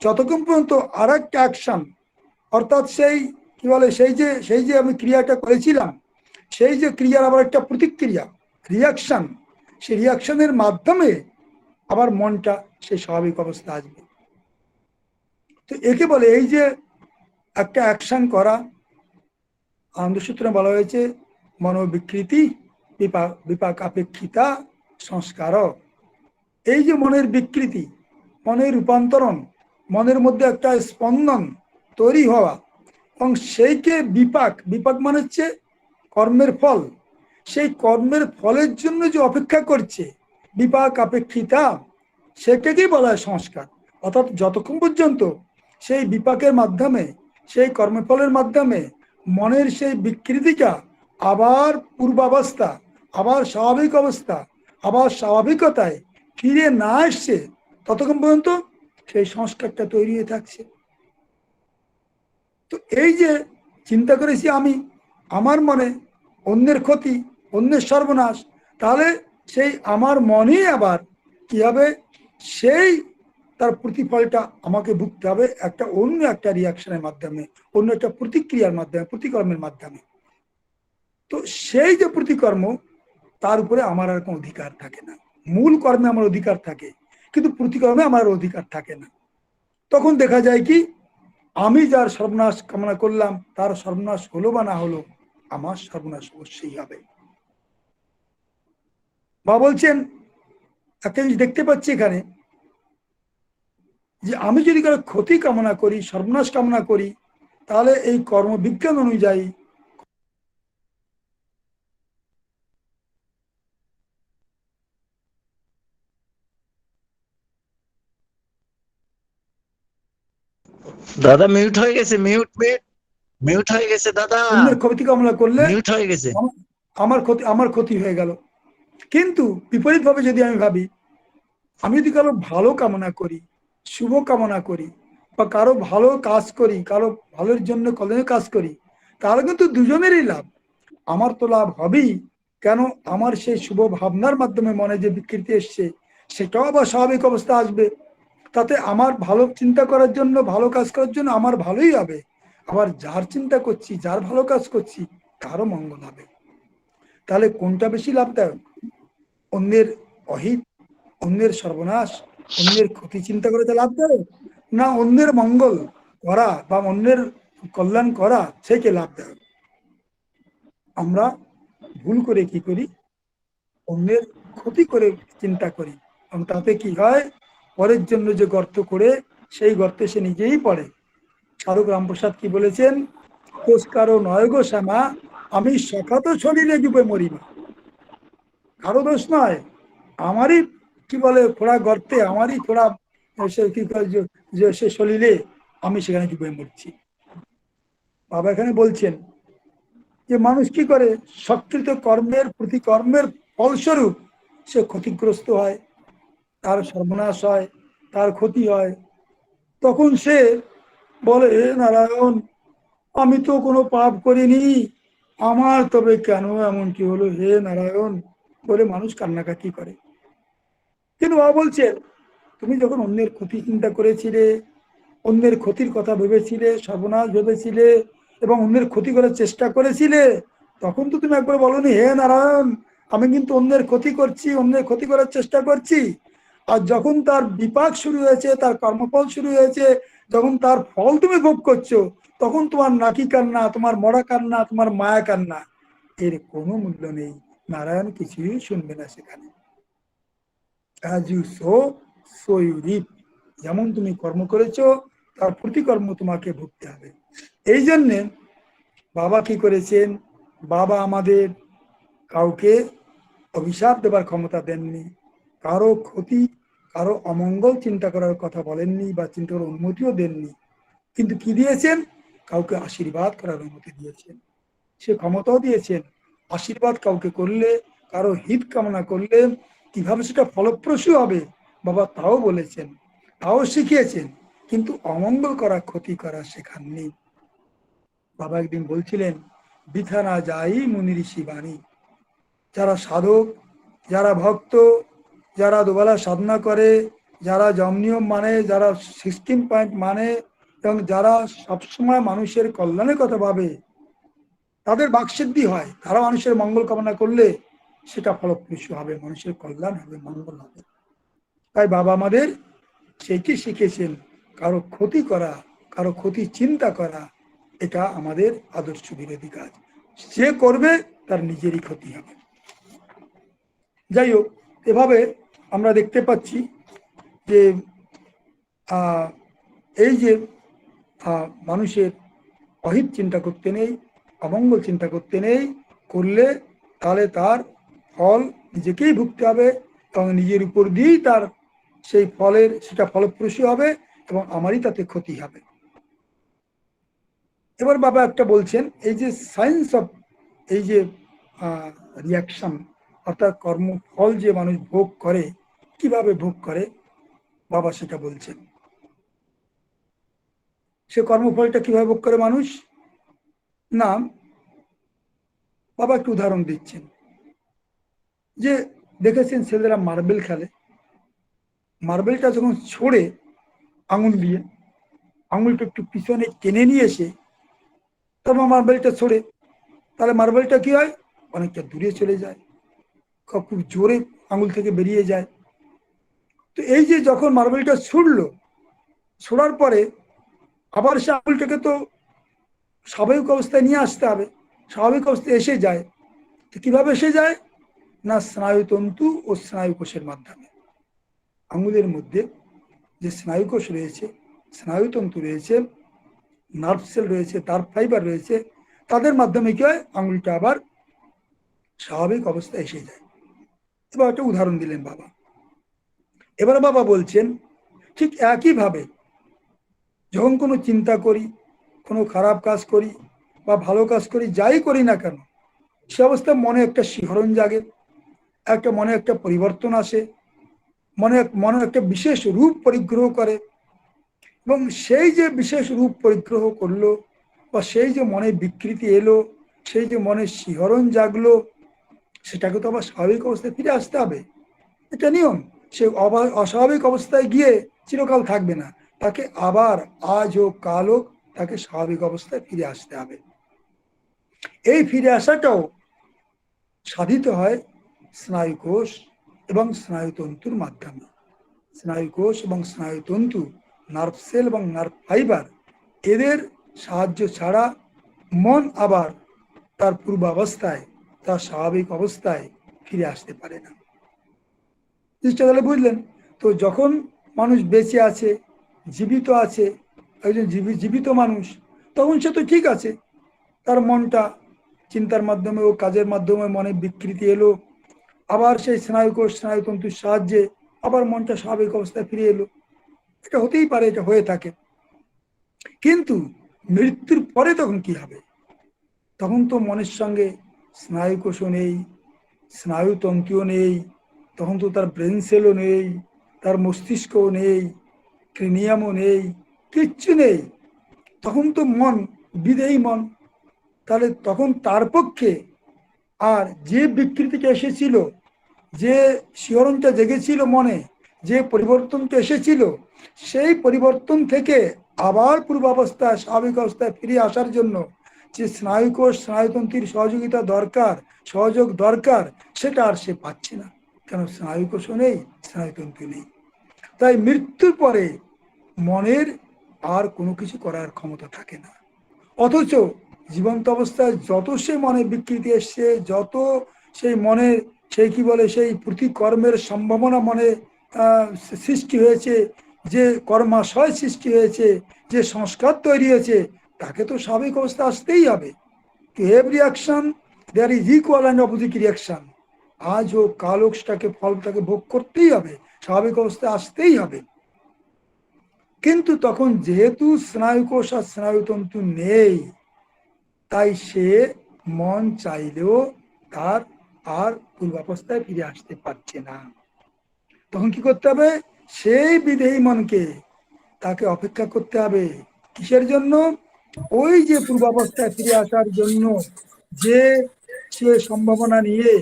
যতক্ষণ পর্যন্ত আর একটা অ্যাকশন, অর্থাৎ সেই কি বলে, সেই যে আমি ক্রিয়াটা করেছিলাম, সেই যে ক্রিয়ার আবার একটা প্রতিক্রিয়া, রিয়াকশন, সেই রিয়াকশনের মাধ্যমে আবার মনটা সেই স্বাভাবিক অবস্থা আসবে। তো একে বলে এই যে একটা অ্যাকশন করা, আনন্দ সূত্রে বলা হয়েছে মনোবিকৃতি বিপাক আপেক্ষিতা সংস্কার। এই যে মনের বিকৃতি, মনের রূপান্তরণ, মনের মধ্যে একটা স্পন্দন তৈরি হওয়া, এবং সেইকে বিপাক মানে হচ্ছে কর্মের ফল, সেই কর্মের ফলের জন্য যে অপেক্ষা করছে, বিপাক আপেক্ষিতা, সেটাকেই বলা হয় সংস্কার। অর্থাৎ যতক্ষণ পর্যন্ত সেই বিপাকের মাধ্যমে, সেই কর্মফলের মাধ্যমে মনের সেই বিকৃতিটা আবার পূর্বাবস্থা, আবার স্বাভাবিক অবস্থা, আবার স্বাভাবিকতায় ফিরে না আসছে, ততক্ষণ পর্যন্ত সেই সংস্কারটা তৈরি হয়ে থাকছে। তো এই যে চিন্তা করেছি আমি, আমার মনে অন্যের ক্ষতি, অন্যের সর্বনাশ, তাহলে সেই আমার মনেই আবার কি হবে, সেই তার প্রতিফলটা আমাকে ভুগতে হবে একটা অন্য একটা রিয়াকশনের মাধ্যমে, অন্য একটা প্রতিক্রিয়ার মাধ্যমে, প্রতিকর্মের মাধ্যমে। তো সেই যে প্রতিকর্ম, তার উপরে আমার আর কোনো অধিকার থাকে না। মূল কর্মে আমার অধিকার থাকে, কিন্তু প্রতিকর্মে আমার অধিকার থাকে না। তখন দেখা যায় কি, আমি যার সর্বনাশ কামনা করলাম, তার সর্বনাশ হলো বা না হলো, আমার সর্বনাশ অবশ্যই হবে। বা বলছেন একটা জিনিস দেখতে পাচ্ছি এখানে, যে আমি যদি কারো ক্ষতি কামনা করি, সর্বনাশ কামনা করি, তাহলে এই কর্মবিজ্ঞান অনুযায়ী দাদা মিউট হয়ে গেছে, মিউট মিউট মিউট হয়ে গেছে দাদা, অন্যের ক্ষতি কামনা করলে মিউট হয়ে গেছে। আমার ক্ষতি হয়ে গেল। কিন্তু বিপরীত ভাবে যদি আমি ভাবি, আমি যদি কারো ভালো কামনা করি, শুভ কামনা করি, বা কারো ভালো কাজ করি, কারো ভালোর জন্য কল্যাণের কাজ করি, তাহলে কিন্তু দুজনেরই লাভ। আমার তো লাভ হবেই, কেন, আমার সেই শুভ ভাবনার মাধ্যমে মনে যে বিকৃতি এসছে, সেটাও আবার স্বাভাবিক অবস্থা আসবে। তাতে আমার ভালো চিন্তা করার জন্য, ভালো কাজ করার জন্য আমার ভালোই হবে। আবার যার চিন্তা করছি, যার ভালো কাজ করছি, তারও মঙ্গল হবে। তাহলে কোনটা বেশি লাভদায়ক? অন্যের অহিত, অন্যের সর্বনাশ, অন্যের ক্ষতি চিন্তা করে তা লাভদায়ক, না অন্যের মঙ্গল করা বা অন্যের কল্যাণ করা সেকে লাভদায়ক? আমরা ভুল করে কি করি, অন্যের ক্ষতি করে চিন্তা করি, এবং তাতে কি হয়, পরের জন্য যে গর্ত করে, সেই গর্তে সে নিজেই পড়ে। সাধক রামপ্রসাদ কি বলেছেন, কোষকারো নয় গো শ্যামা, আমি সখাত শরীরে ডুবে মরিবা। কারো দোষ নয়, আমারই কি বলে খোড়া গর্তে, আমারই খোড়া সে কি যে সে শরীরে আমি সেখানে ডুবে মরছি। বাবা এখানে বলছেন যে মানুষ কি করে, সৎকৃত কর্মের প্রতি কর্মের ফলস্বরূপ সে ক্ষতিগ্রস্ত হয়, তার সর্বনাশ হয়, তার ক্ষতি হয়। তখন সে বলে, হে নারায়ণ, আমি তো কোনো পাপ করিনি, আমার তবে কেন এমন কি হলো হে নারায়ণ, বলে মানুষ কান্নাকাটি করে। কিন্তু বাবা বলছেন, তুমি যখন অন্যের ক্ষতি চিন্তা করেছিলে, অন্যের ক্ষতির কথা ভেবেছিলে, সর্বনাশ ভেবেছিলে, এবং অন্যের ক্ষতি করার চেষ্টা করেছিলে, তখন তো তুমি একবার বলনি, হে নারায়ণ, আমি কিন্তু অন্যের ক্ষতি করছি, অন্যের ক্ষতি করার চেষ্টা করছি। আর যখন তার বিপাক শুরু হয়েছে, তার কর্মফল শুরু হয়েছে, যখন তার ফল তুমি ভোগ করছো, তখন তোমার নাকি কান্না, তোমার মরা কান্না, তোমার মায়া কান্না, এর কোনো মূল্য নেই। নারায়ণ কিছুই শুনবে না সেখানে। As you sow, so you reap. যেমন তুমি কর্ম করেছো তার প্রতিকর্ম তোমাকে ভুগতে হবে। এই জন্যে বাবা কি করেছেন, বাবা আমাদের কাউকে অভিশাপ দেবার ক্ষমতা দেননি, কারো ক্ষতি কারো অমঙ্গল চিন্তা করার কথা বলেননি বা চিন্তা করার অনুমতিও দেননি, কিন্তু কি দিয়েছেন, কাউকে আশীর্বাদ করার অনুমতি দিয়েছেন, সে ক্ষমতাও দিয়েছেন। আশীর্বাদ কাউকে করলে, কারো হিত কামনা করলে কিভাবে সেটা ফলপ্রসূ হবে বাবা তাও বলেছেন, তাও শিখিয়েছেন, কিন্তু অমঙ্গল করা ক্ষতি করা শেখাননি। বাবা একদিন বলছিলেন, বৃথা না যাই মুনি ঋষি বাণী। যারা সাধক, যারা ভক্ত, যারা দুবেলা সাধনা করে, যারা যম নিয়ম মানে, যারা 16 পয়েন্ট মানে, এবং যারা সবসময় মানুষের কল্যাণের কথা ভাবে, তাদের বাকসিদ্ধি হয়। তারা মানুষের মঙ্গল কামনা করলে সেটা ফলপ্রসূ হবে, মানুষের কল্যাণ হবে, মঙ্গল হবে। তাই বাবা আমাদের সেইটি শিখেছেন, কারো ক্ষতি করা, কারো ক্ষতি চিন্তা করা, এটা আমাদের আদর্শ বিরোধী কাজ। যে করবে তার নিজেরই ক্ষতি হবে। যাই হোক, এভাবে আমরা দেখতে পাচ্ছি যে এই যে মানুষের অহিত চিন্তা করতে নেই, অমঙ্গল চিন্তা করতে নেই, করলে তাহলে তার ফল নিজেকেই ভুগতে হবে এবং নিজের উপর দিয়েই তার সেই ফলের সেটা ফলপ্রসূ হবে এবং আমারই তাতে ক্ষতি হবে। এবার বাবা একটা বলছেন, এই যে সায়েন্স অফ এই যে রিয়াকশন, অর্থাৎ কর্মফল যে মানুষ ভোগ করে, কিভাবে ভোগ করে বাবা সেটা বলছেন। সে কর্মফলটা কিভাবে ভোগ করে মানুষ, না বাবা একটু উদাহরণ দিচ্ছেন। যে দেখেছেন ছেলেরা মার্বেল খেলে, মার্বেলটা যখন ছোড়ে আঙুল দিয়ে, আঙুলটা একটু পিছনে টেনে নিয়ে এসে তারপর মার্বেলটা ছোড়ে, তাহলে মার্বেলটা কি হয়, অনেকটা দূরে চলে যায়, খুব জোরে আঙুল থেকে বেরিয়ে যায়। তো এই যে যখন মার্বেলটা ছুড়লো, ছোড়ার পরে আবার সে আঙুলটাকে তো স্বাভাবিক অবস্থায় নিয়ে আসতে হবে, স্বাভাবিক অবস্থায় এসে যায়। তো কিভাবে এসে যায়, না স্নায়ুতন্তু ও স্নায়ুকোষের মাধ্যমে। আঙুলের মধ্যে যে স্নায়ুকোষ রয়েছে, স্নায়ুতন্তু রয়েছে, নার্ভ সেল রয়েছে, তার ফাইবার রয়েছে, তাদের মাধ্যমে কি হয়, আঙুলটা আবার স্বাভাবিক অবস্থায় এসে যায়। এবার একটা উদাহরণ দিলেন বাবা। এবার বাবা বলছেন, ঠিক একইভাবে যখন কোনো চিন্তা করি, কোনো খারাপ কাজ করি বা ভালো কাজ করি, যাই করি না কেন, সে অবস্থায় মনে একটা শিহরণ জাগে, একটা মনে একটা পরিবর্তন আসে, মনে একটা বিশেষ রূপ পরিগ্রহ করে, এবং সেই যে বিশেষ রূপ পরিগ্রহ করলো বা সেই যে মনে বিকৃতি এলো, সেই যে মনে শিহরণ জাগলো, সেটাকে তো আবার স্বাভাবিক অবস্থায় ফিরে আসতে হবে, এটা নিয়ম। সে অস্বাভাবিক অবস্থায় গিয়ে চিরকাল থাকবে না, তাকে আবার আজ হোক কাল হোক তাকে স্বাভাবিক অবস্থায় ফিরে আসতে হবে। এই ফিরে আসাটাও সাধিত হয় স্নায়ুকোষ এবং স্নায়ুতন্তুর মাধ্যমে। স্নায়ুকোষ এবং স্নায়ুতন্তু, নার্ভ সেল এবং নার্ভ ফাইবার, এদের সাহায্য ছাড়া মন আবার তার পূর্বাবস্থায়, তার স্বাভাবিক অবস্থায় ফিরে আসতে পারে না। জিনিসটা তাহলে বুঝলেন তো, যখন মানুষ বেঁচে আছে, জীবিত আছে, একজন জীবিত মানুষ, তখন সে তো ঠিক আছে, তার মনটা চিন্তার মাধ্যমে ও কাজের মাধ্যমে মনে বিকৃতি এলো, আবার সেই স্নায়ুকোষ স্নায়ুতন্তুর সাহায্যে আবার মনটা স্বাভাবিক অবস্থায় ফিরে এলো, এটা হতেই পারে, এটা হয়ে থাকে। কিন্তু মৃত্যুর পরে তখন কি হবে, তখন তো মনের সঙ্গে স্নায়ুকোষও নেই, স্নায়ুতন্তুও নেই, তখন তো তার ব্রেন সেলও নেই, তার মস্তিষ্কও নেই, ক্রিনিয়ামও নেই, কিচ্ছু নেই। তখন তো মন বিদেহী মন। তাহলে তখন তার পক্ষে আর যে বিকৃতিটা এসেছিল, যে শিহরণটা জেগেছিল মনে, যে পরিবর্তনটা এসেছিল, সেই পরিবর্তন থেকে আবার পূর্বাবস্থায় স্বাভাবিক অবস্থায় ফিরে আসার জন্য যে স্নায়ুকোষ স্নায়ুতন্ত্রের সহযোগিতা দরকার, সহযোগ দরকার, সেটা আর সে পাচ্ছে না, কেন স্নায়ুকোষও নেই, স্নায়ুতন্ত্র নেই। তাই মৃত্যুর পরে মনের আর কোনো কিছু করার ক্ষমতা থাকে না। অথচ জীবন্ত অবস্থায় যত সে মনে বিকৃতি এসছে, যত সেই মনে সেই কি বলে সেই প্রতিকর্মের সম্ভাবনা মনে সৃষ্টি হয়েছে, যে কর্মাশয় সৃষ্টি হয়েছে, যে সংস্কার তৈরি হয়েছে, তাকে তো স্বাভাবিক অবস্থা আসতেই হবে। To every action there is equal and opposite reaction. আজ হোক কাল হোক সেটাকে ফলটাকে ভোগ করতেই হবে, স্বাভাবিক অবস্থায় আসতেই হবে। কিন্তু তখন যেহেতু স্নায়ুকোষ আর স্নায়ুতন্তু নেই, তাই সে মন চাইলেও তার আর পূর্বাবস্থায় ফিরে আসতে পারছে না। তখন কি করতে হবে? সেই বিদেহী মনকে তাকে অপেক্ষা করতে হবে। কিসের জন্য? ওই যে পূর্বাবস্থায় ফিরে আসার জন্য, যে সে সম্ভাবনা নিয়ে,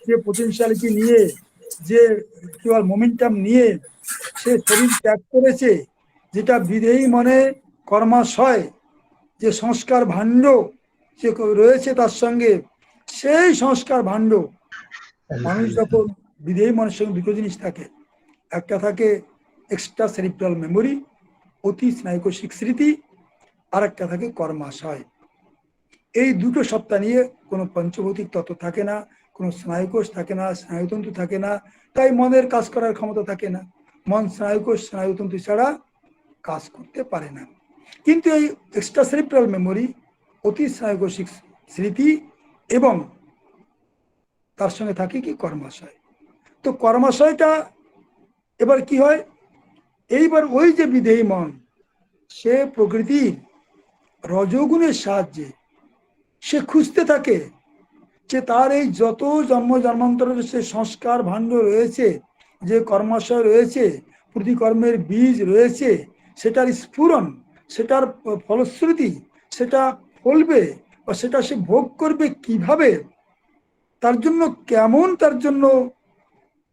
যে পোটেনশিয়ালিটি নিয়ে, যে কি বল মোমেন্টাম নিয়ে সে শরীর ত্যাগ করেছে, যেটা বিদেহী মনে কর্মাশয়, যে সংস্কার ভাণ্ড সে রয়েছে তার সঙ্গে, সেই সংস্কার ভাণ্ড মানুষ যখন বিদেহী মনের সঙ্গে দুটো জিনিস থাকে, একটা থাকে এক্সট্রা সেরিব্রাল মেমোরি, অতি স্নায়ুকোষিক স্মৃতি, আর একটা থাকে কর্মাশয়। এই দুটো সত্তা নিয়ে কোনো পঞ্চভৌতিক তত্ত্ব থাকে না, কোনো স্নায়ুকোষ থাকে না, স্নায়ুতন্তু থাকে না, তাই মনের কাজ করার ক্ষমতা থাকে না। মন স্নায়ুকোষ স্নায়ুতন্তু ছাড়া কাজ করতে পারে না। কিন্তু এই এক্সট্রা সেরিব্রাল মেমোরি, অতি স্নায়ুকোষিক স্মৃতি এবং তার সঙ্গে থাকে কি কর্মাশয়। তো কর্মাশয়টা এবার কি হয়? এইবার ওই যে বিদেহী মন, সে প্রকৃতির রজগুণের সাহায্যে সে খুঁজতে থাকে যে তার এই যত জন্ম জন্মান্তরের সে সংস্কার ভাণ্ড রয়েছে, যে কর্মাশয় রয়েছে, প্রতিকর্মের বীজ রয়েছে, সেটার স্ফুরণ, সেটার ফলশ্রুতি, সেটা ফলবে বা সেটা সে ভোগ করবে কিভাবে, তার জন্য কেমন, তার জন্য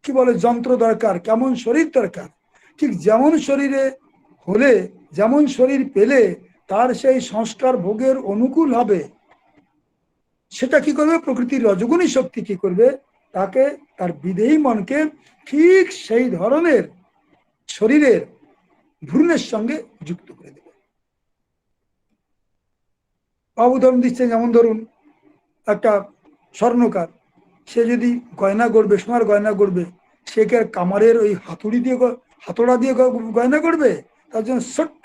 কি বলে যন্ত্র দরকার, কেমন শরীর দরকার। ঠিক যেমন শরীরে হলে, যেমন শরীর পেলে তার সেই সংস্কার ভোগের অনুকূল হবে, সেটা কি করবে? প্রকৃতির রজগুণী শক্তি কি করবে? তাকে, তার বিদেহী মনকে ঠিক সেই ধরনের শরীরের ভ্রূণের সঙ্গে যুক্ত করে দেবে। উদাহরণ দিচ্ছে, যেমন ধরুন একটা স্বর্ণকার, সে যদি গয়না গড়বে, সোনার গয়না গড়বে, সে কি আর কামারের ওই হাতুড়ি দিয়ে, হাতড়া দিয়ে গয়না গড়বে? তার জন্য ছোট্ট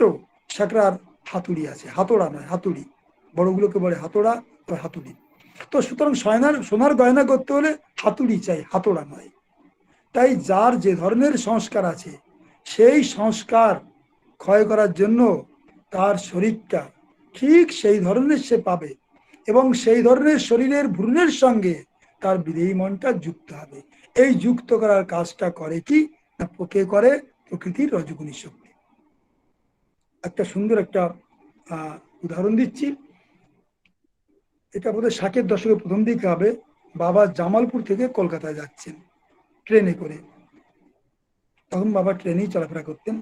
সাকরার হাতুড়ি আছে, হাতড়া নয়, হাতুড়ি। বড়গুলোকে বলে হাতড়া বা হাতুড়ি। তো সুতরাং সোনার গয়না করতে হলে হাতুড়ি চাই, হাতড়া নয়। তাই যার যে ধরনের সংস্কার আছে, সেই সংস্কার ক্ষয় করার জন্য তার শরীরটা ঠিক সেই ধরনের সে পাবে, এবং সেই ধরনের শরীরের ভ্রূণের সঙ্গে তার বিদেহী মনটা যুক্ত হবে। এই যুক্ত করার কাজটা করে কি না, কে করে? প্রকৃতির রজগুণী শক্তি। একটা সুন্দর একটা উদাহরণ দিচ্ছি। এটা বোধহয় 60-এর দশকের প্রথম দিকে হবে। বাবা জামালপুর থেকে কলকাতায় যাচ্ছেন ট্রেনে করে। তখন বাবা ট্রেনেই চলাফেরা করতেন।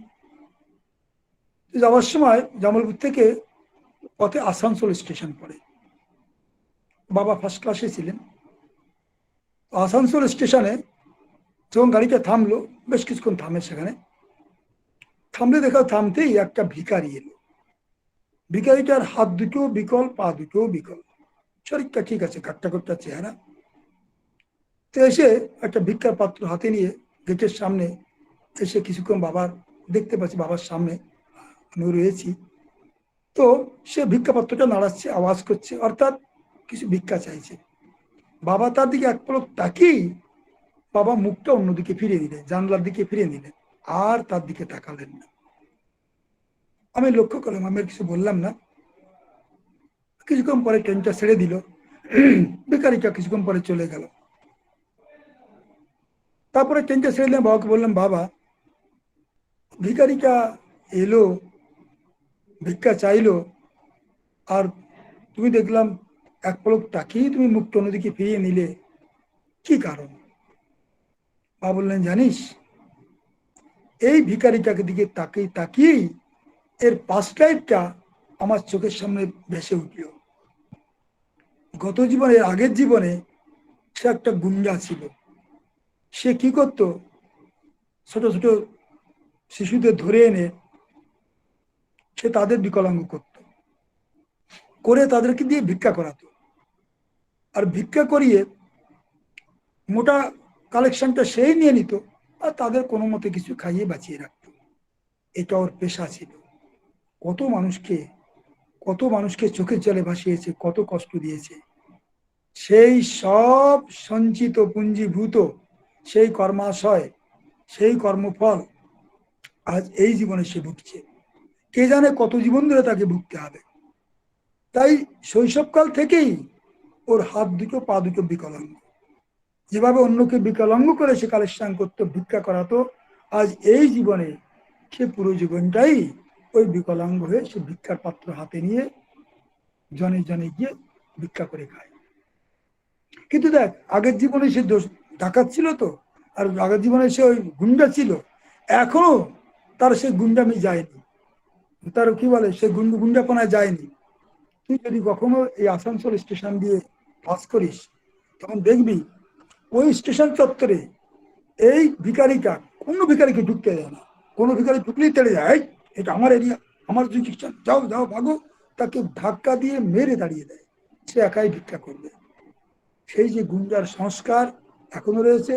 যাওয়ার সময় জামালপুর থেকে পথে আসানসোল স্টেশন পড়ে। বাবা ফার্স্ট ক্লাসে ছিলেন। আসানসোল স্টেশনে যখন গাড়িটা থামলো, বেশ কিছুক্ষণ থামে, সেখানে থামলে থামতেই একটা ভিখারি এলো। ভিখারিটার হাত দুটো বিকল, পা দুটো বিকল, শরীরটা ঠিক আছে, কাট্টা চেহারা। তো এসে একটা ভিক্ষার পাত্র হাতে নিয়ে গেটের সামনে এসে কিছুক্ষণ বাবার দেখতে পাচ্ছি, বাবার সামনে আমি রয়েছি। তো সে ভিক্ষা পাত্রটা নাড়াচ্ছে, আওয়াজ করছে, অর্থাৎ কিছু ভিক্ষা চাইছে। বাবা তার দিকে এক পলক তাকিয়ে বাবা মুখটা অন্যদিকে ফিরিয়ে দিলেন, জানলার দিকে ফিরিয়ে দিলেন, আর তার দিকে তাকালেন না। আমি লক্ষ্য করলাম, আমি কিছু বললাম না। কিছুক্ষণ পরে ট্রেনটা ছেড়ে দিল, ভিখারিটা কিছুক্ষণ পরে চলে গেল। তারপরে ট্রেনটা ছেড়ে দিলাম, বাবাকে বললাম, বাবা ভিখারিটা এলো, ভিক্ষা চাইলো, আর তুমি দেখলাম এক পলক তাকিয়ে তুমি মুখটা অন্যদিকে ফিরিয়ে নিলে, কি কারণ? বাবা বললেন, জানিস, এই ভিখারিটাকে দিকে তাকিয়েই এর পাস্ট লাইফটা আমার চোখের সামনে ভেসে উঠল। গত জীবনে, আগের জীবনে সে একটা গুন্ডা ছিল। সে কি করত? ছোট ছোট শিশুদের ধরে এনে সে তাদের বিকলাঙ্গ করত, করে তাদেরকে দিয়ে ভিক্ষা করাতো। আর ভিক্ষা করিয়ে মোটা কালেকশনটা সেই নিয়ে নিত, আর তাদের কোনো মতে কিছু খাইয়ে বাঁচিয়ে রাখতো। এটা ওর পেশা ছিল। কত মানুষকে চোখের জলে ভাসিয়েছে, কত কষ্ট দিয়েছে। সেই সব সঞ্চিত পুঞ্জীভূত সেই কর্মাশয়, সেই কর্মফল আজ এই জীবনে সে ভুগছে। কে জানে কত জীবন ধরে তাকে ভুগতে হবে। তাই শৈশবকাল থেকেই ওর হাত দুটো পা দুটো বিকলাঙ্গ। যেভাবে অন্যকে বিকলাঙ্গ করে সে কালেকশন করতো, ভিক্ষা করাতো, আজ এই জীবনে সে পুরো জীবনটাই ওই বিকলাঙ্গ হয়ে সে ভিক্ষার পাত্র হাতে নিয়ে জনে জনে গিয়ে ভিক্ষা করে খায়। কিন্তু দেখ, আগের জীবনে সে ডাকাত ছিল তো, আর আগের জীবনে সে ওই গুন্ডা ছিল, এখনো তার সে গুন্ডামি যায়নি, তার কি বলে সে গুন্ডাপনায় যায়নি। তুই যদি কখনো এই আসানসোল স্টেশন দিয়ে পাস করিস, তখন দেখবি ওই স্টেশন চত্বরে এই ভিখারিটা কোনো ভিখারিকে ঢুকতে দেয় না। কোনো ভিখারি ঢুকলেই তেড়ে যায়, "এই, এটা আমার এরিয়া, আমার জুডিকশন, যাও যাও ভাগো।" তাকে ধাক্কা দিয়ে মেরে দাঁড়িয়ে দেয়, সে একাই ভিক্ষা করবে। সেই যে গুন্ডার সংস্কার এখনো রয়েছে।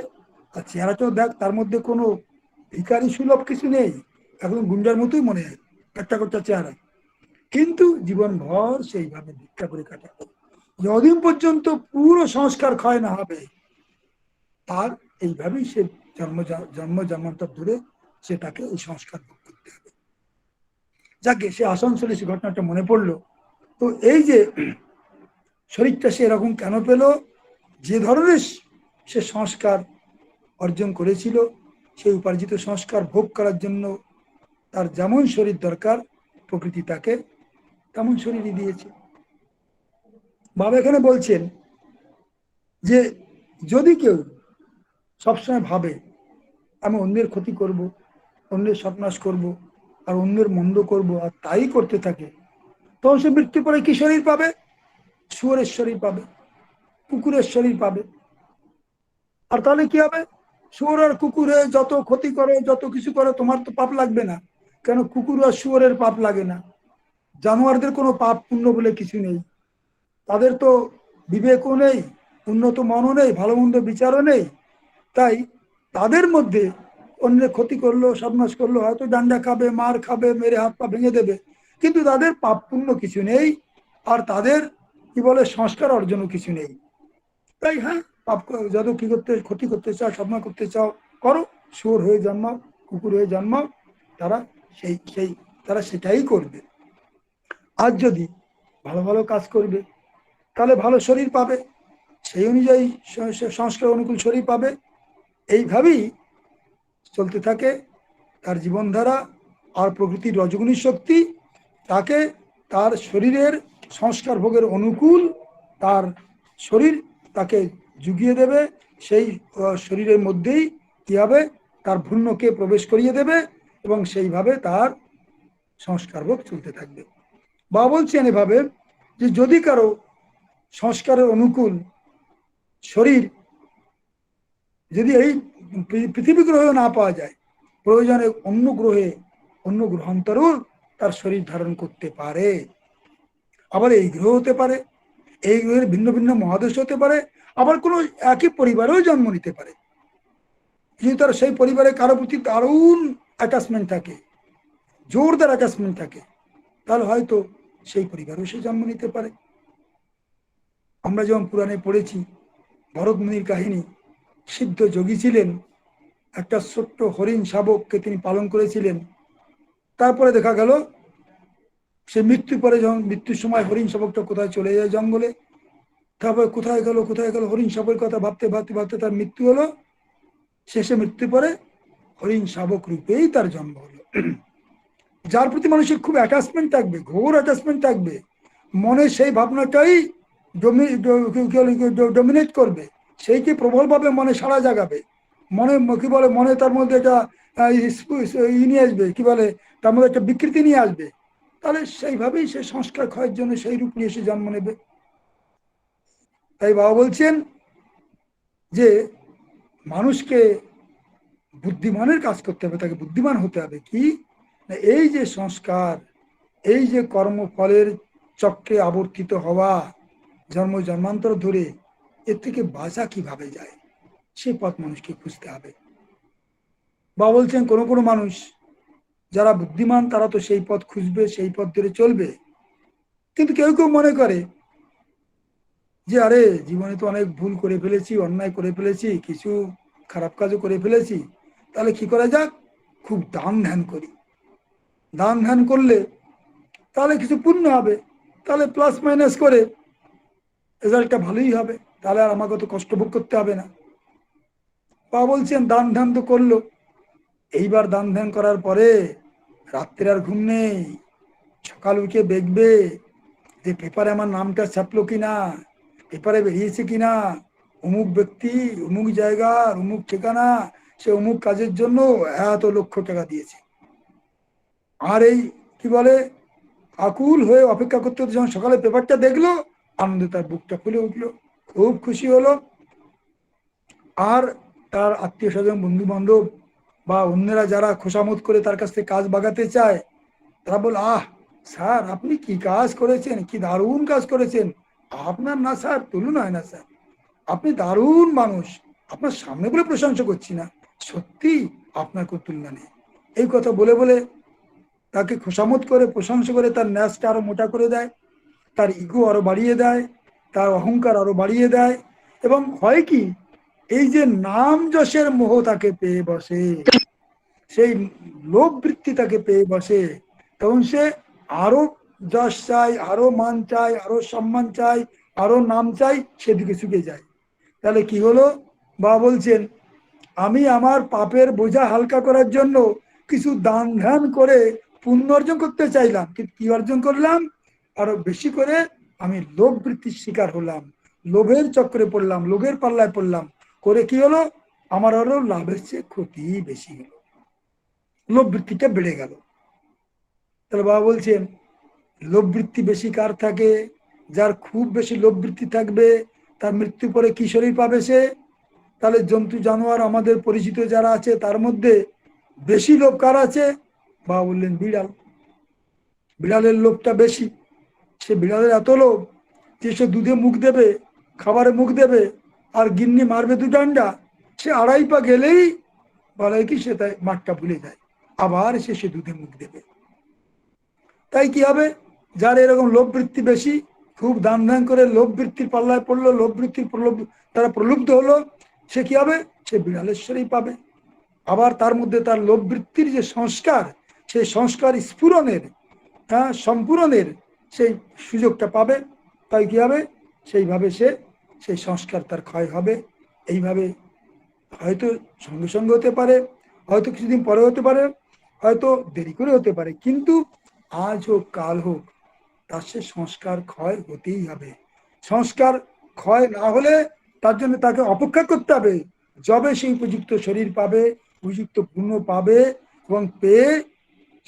আর চেহারাটাও দেখ, তার মধ্যে কোনো ভিখারি সুলভ কিছু নেই, এখন গুন্ডার মতোই মনে হয়, একটা একটা চেহারা। কিন্তু জীবন ভর সেইভাবে ভিক্ষা করে কাটাবে। যতদিন পর্যন্ত পুরো সংস্কার ক্ষয় না হবে, তার এইভাবেই সে জন্মান্তর ধরে সে তাকে এই সংস্কার ভোগ করতে হবে। যাকে সে আসানসোলে সে ঘটনাটা মনে পড়লো। তো এই যে শরীরটা সে এরকম কেন পেল, যে ধরনের সে সংস্কার অর্জন করেছিল, সেই উপার্জিত সংস্কার ভোগ করার জন্য তার যেমন শরীর দরকার, প্রকৃতি তাকে তেমন শরীরই দিয়েছে। বাবা এখানে বলছেন যে যদি কেউ সবসময় ভাবে আমি অন্যের ক্ষতি করব, অন্যের সর্বনাশ করব, আর অন্যের মন্দ করব, আর তাই করতে থাকে, তখন সে মৃত্যুর পরে কি শরীর পাবে? শুয়োরের শরীর পাবে, কুকুরের শরীর পাবে। আর তাহলে কি হবে? শুয়োর আর কুকুরে যত ক্ষতি করে, যত কিছু করে, তোমার তো পাপ লাগবে না। কেন? কুকুর আর শুয়োরের পাপ লাগে না। জানোয়ারদের কোনো পাপ পুণ্য বলে কিছু নেই, তাদের তো বিবেকও নেই, উন্নত মনও নেই, ভালো মন্দ বিচারও নেই। তাই তাদের মধ্যে অন্যের ক্ষতি করলো, সর্বনাশ করলো, হয়তো ডান্ডা খাবে, মার খাবে, মেরে হাত পা ভেঙে দেবে, কিন্তু তাদের পাপ পুণ্য কিছু নেই, আর তাদের কি বলে সংস্কার অর্জনও কিছু নেই। তাই হ্যাঁ, পাপ যত কি করতে ক্ষতি করতে চাও, সর্বনাশ করতে চাও করো, শুয়োর হয়ে জন্মাও, কুকুর হয়ে জন্মাও, তারা তারা সেটাই করবে। আর যদি ভালো ভালো কাজ করবে, তাহলে ভালো শরীর পাবে, সেই অনুযায়ী সংস্কার অনুকূল শরীর পাবে। এইভাবেই চলতে থাকে তার জীবনধারা। আর প্রকৃতির রজগুণী শক্তি তাকে তার শরীরের সংস্কার ভোগের অনুকূল তার শরীর তাকে জুগিয়ে দেবে। সেই শরীরের মধ্যেই কি হবে? তার ভ্রূণকে প্রবেশ করিয়ে দেবে, এবং সেইভাবে তার সংস্কার ভোগ চলতে থাকবে। বা বলছেন এভাবে যে যদি কারো সংস্কারের অনুকূল শরীর যদি এই পৃথিবী গ্রহেও না পাওয়া যায়, প্রয়োজনে অন্য গ্রহান্তরেও তার শরীর ধারণ করতে পারে। আবার এই গ্রহ হতে পারে, এই গ্রহের ভিন্ন ভিন্ন মহাদেশ হতে পারে, আবার কোনো একই পরিবারেও জন্ম নিতে পারে। যদি তার সেই পরিবারে কারো প্রতি দারুণ অ্যাটাচমেন্ট থাকে, জোরদার অ্যাটাচমেন্ট থাকে, তাহলে হয়তো সেই পরিবারেও সে জন্ম নিতে পারে। আমরা যেমন পুরাণে পড়েছি ভরত মুনির কাহিনী, সিদ্ধ যোগী ছিলেন, একটা ছোট্ট হরিণ শাবককে তিনি পালন করেছিলেন। তারপরে দেখা গেল সে মৃত্যুর পরে, যখন মৃত্যুর সময় হরিণ শাবকটা কোথায় চলে যায় জঙ্গলে, তারপরে কোথায় গেল হরিণ শাবকের কথা ভাবতে ভাবতে ভাবতে তার মৃত্যু হলো। শেষে মৃত্যুর পরে হরিণ শাবক রূপেই তার জন্ম হলো। যার প্রতি মানুষের খুব অ্যাটাচমেন্ট থাকবে, ঘোর অ্যাটাচমেন্ট থাকবে, মনে সেই ভাবনাটাই ডমিনেট করবে, সেইকে প্রবলভাবে মনে সাড়া জাগাবে, মনে কি বলে মনে তার মধ্যে একটা নিয়ে আসবে, কি বলে তার মধ্যে একটা বিকৃতি নিয়ে আসবে, তাহলে সেইভাবেই সে সংস্কার ক্ষয়ের জন্য সেই রূপ নিয়ে এসে জন্ম নেবে। তাই বাবা বলছেন যে মানুষকে বুদ্ধিমানের কাজ করতে হবে, তাকে বুদ্ধিমান হতে হবে। কি না, এই যে সংস্কার, এই যে কর্মফলের চক্রে আবর্তিত হওয়া জন্মান্তর ধরে, এর থেকে বাঁচা কিভাবে যায়, সেই পথ মানুষকে খুঁজতে হবে। বা বলছেন কোনো কোনো মানুষ যারা বুদ্ধিমান তারা তো সেই পথ খুঁজবে, সেই পথ ধরে চলবে, কিন্তু কেউ কেউ মনে করে যে আরে জীবনে তো অনেক ভুল করে ফেলেছি, অন্যায় করে ফেলেছি, কিছু খারাপ কাজও করে ফেলেছি, তাহলে কি করা যাক, খুব দান ধ্যান করি। দান ধ্যান করলে তাহলে কিছু পুণ্য হবে, তাহলে প্লাস মাইনাস করে রেজাল্টটা ভালোই হবে, তাহলে আর আমাকে তো কষ্ট ভোগ করতে হবে না। বা বলছেন দান ধ্যান তো করলো, এইবার দান ধ্যান করার পরে রাত্রে আর ঘুম নেই, সকাল উঠে দেখবে যে পেপারে আমার নামটা ছাপলো কিনা, পেপারে বেরিয়েছে কিনা, অমুক ব্যক্তি অমুক জায়গার অমুক ঠিকানা, সে অমুক কাজের জন্য এত লক্ষ টাকা দিয়েছে। আর এই কি বলে আকুল হয়ে অপেক্ষা করতে করতে যখন সকালে পেপারটা দেখলো, আনন্দে তার বুকটা ফুলে উঠলো, খুব খুশি হলো। আর তার আত্মীয় স্বজন, বন্ধু বান্ধব বা অন্যরা যারা খোসামত করে তার কাছ থেকে কাজ বাগাতে চায়, তারা বলে আহ স্যার আপনি কি কাজ করেছেন, কি দারুণ কাজ করেছেন, আপনার না স্যার তুলনা হয় না স্যার, আপনি দারুণ মানুষ, আপনার সামনে বলে প্রশংসা করছি না, সত্যি আপনার কোনো তুলনা নেই। এই কথা বলে বলে তাকে খোসামত করে প্রশংসা করে তার ন্যাসটা আরো মোটা করে দেয়, তার ইগো আরো বাড়িয়ে দেয়, তার অহংকার আরো বাড়িয়ে দেয়। এবং হয় কি, এই যে নাম যশের মোহ তাকে পেয়ে বসে, সেই লোভ বৃত্তি তাকে পেয়ে বসে, তখন সে আরো যশ চাই, আরো মান চাই, আরো সম্মান চাই, আরো নাম চাই, সেদিকে ছুটে যায়। তাহলে কি হলো, বাবা বলছেন আমি আমার পাপের বোঝা হালকা করার জন্য কিছু দান ধ্যান করে পুণ্য অর্জন করতে চাইলাম, কিন্তু কি অর্জন করলাম, আরো বেশি করে আমি লোভ বৃত্তির শিকার হলাম, লোভের চক্রে পড়লাম, লোভের পাল্লায় পড়লাম, করে কি হলো, আমার আরো লাভের চেয়ে ক্ষতি বেশি হলো, লোভ বৃত্তিটা বেড়ে গেল। তাহলে বাবা বলছেন লোভ বৃত্তি বেশি কার থাকে, যার খুব বেশি লোভ বৃত্তি থাকবে তার মৃত্যু পরে কি শরীর পাবে সে। তাহলে জন্তু জানোয়ার আমাদের পরিচিত যারা আছে তার মধ্যে বেশি লোভ কার আছে, বাবা বললেন বিড়াল। বিড়ালের লোভটা বেশি, সে বিড়ালের এত লোভ যে সে দুধে মুখ দেবে, খাবারে মুখ দেবে, আর গিন্নি মারবে দু ডান্ডা, সে আড়াই পা গেলেই বলে কি সে তাই মাঠটা ভুলে যায়, আবার সে দুধে মুখ দেবে। তাই কি হবে, যার এরকম লোভ বৃত্তি বেশি, খুব দান ধ্যান করে লোভ বৃত্তির পাল্লায় পড়লো, লোভ বৃত্তির তারা প্রলুব্ধ হলো, সে কি হবে, সে বিড়ালেশ্বরেই পাবে। আবার তার মধ্যে তার লোভ বৃত্তির যে সংস্কার, সেই সংস্কার স্ফুরণের, সম্পূরণের সেই সুযোগটা পাবে। তাই কি হবে, সেইভাবে সেই সংস্কার তার ক্ষয় হবে। এইভাবে হয়তো সঙ্গে সঙ্গে হতে পারে, হয়তো কিছুদিন পরে হতে পারে, হয়তো দেরি করে হতে পারে, কিন্তু আজ হোক কাল হোক তার সে সংস্কার ক্ষয় হতেই হবে। সংস্কার ক্ষয় না হলে তার জন্য তাকে অপেক্ষা করতে হবে, যবে সেই উপযুক্ত শরীর পাবে, উপযুক্ত পুণ্য পাবে, এবং পেয়ে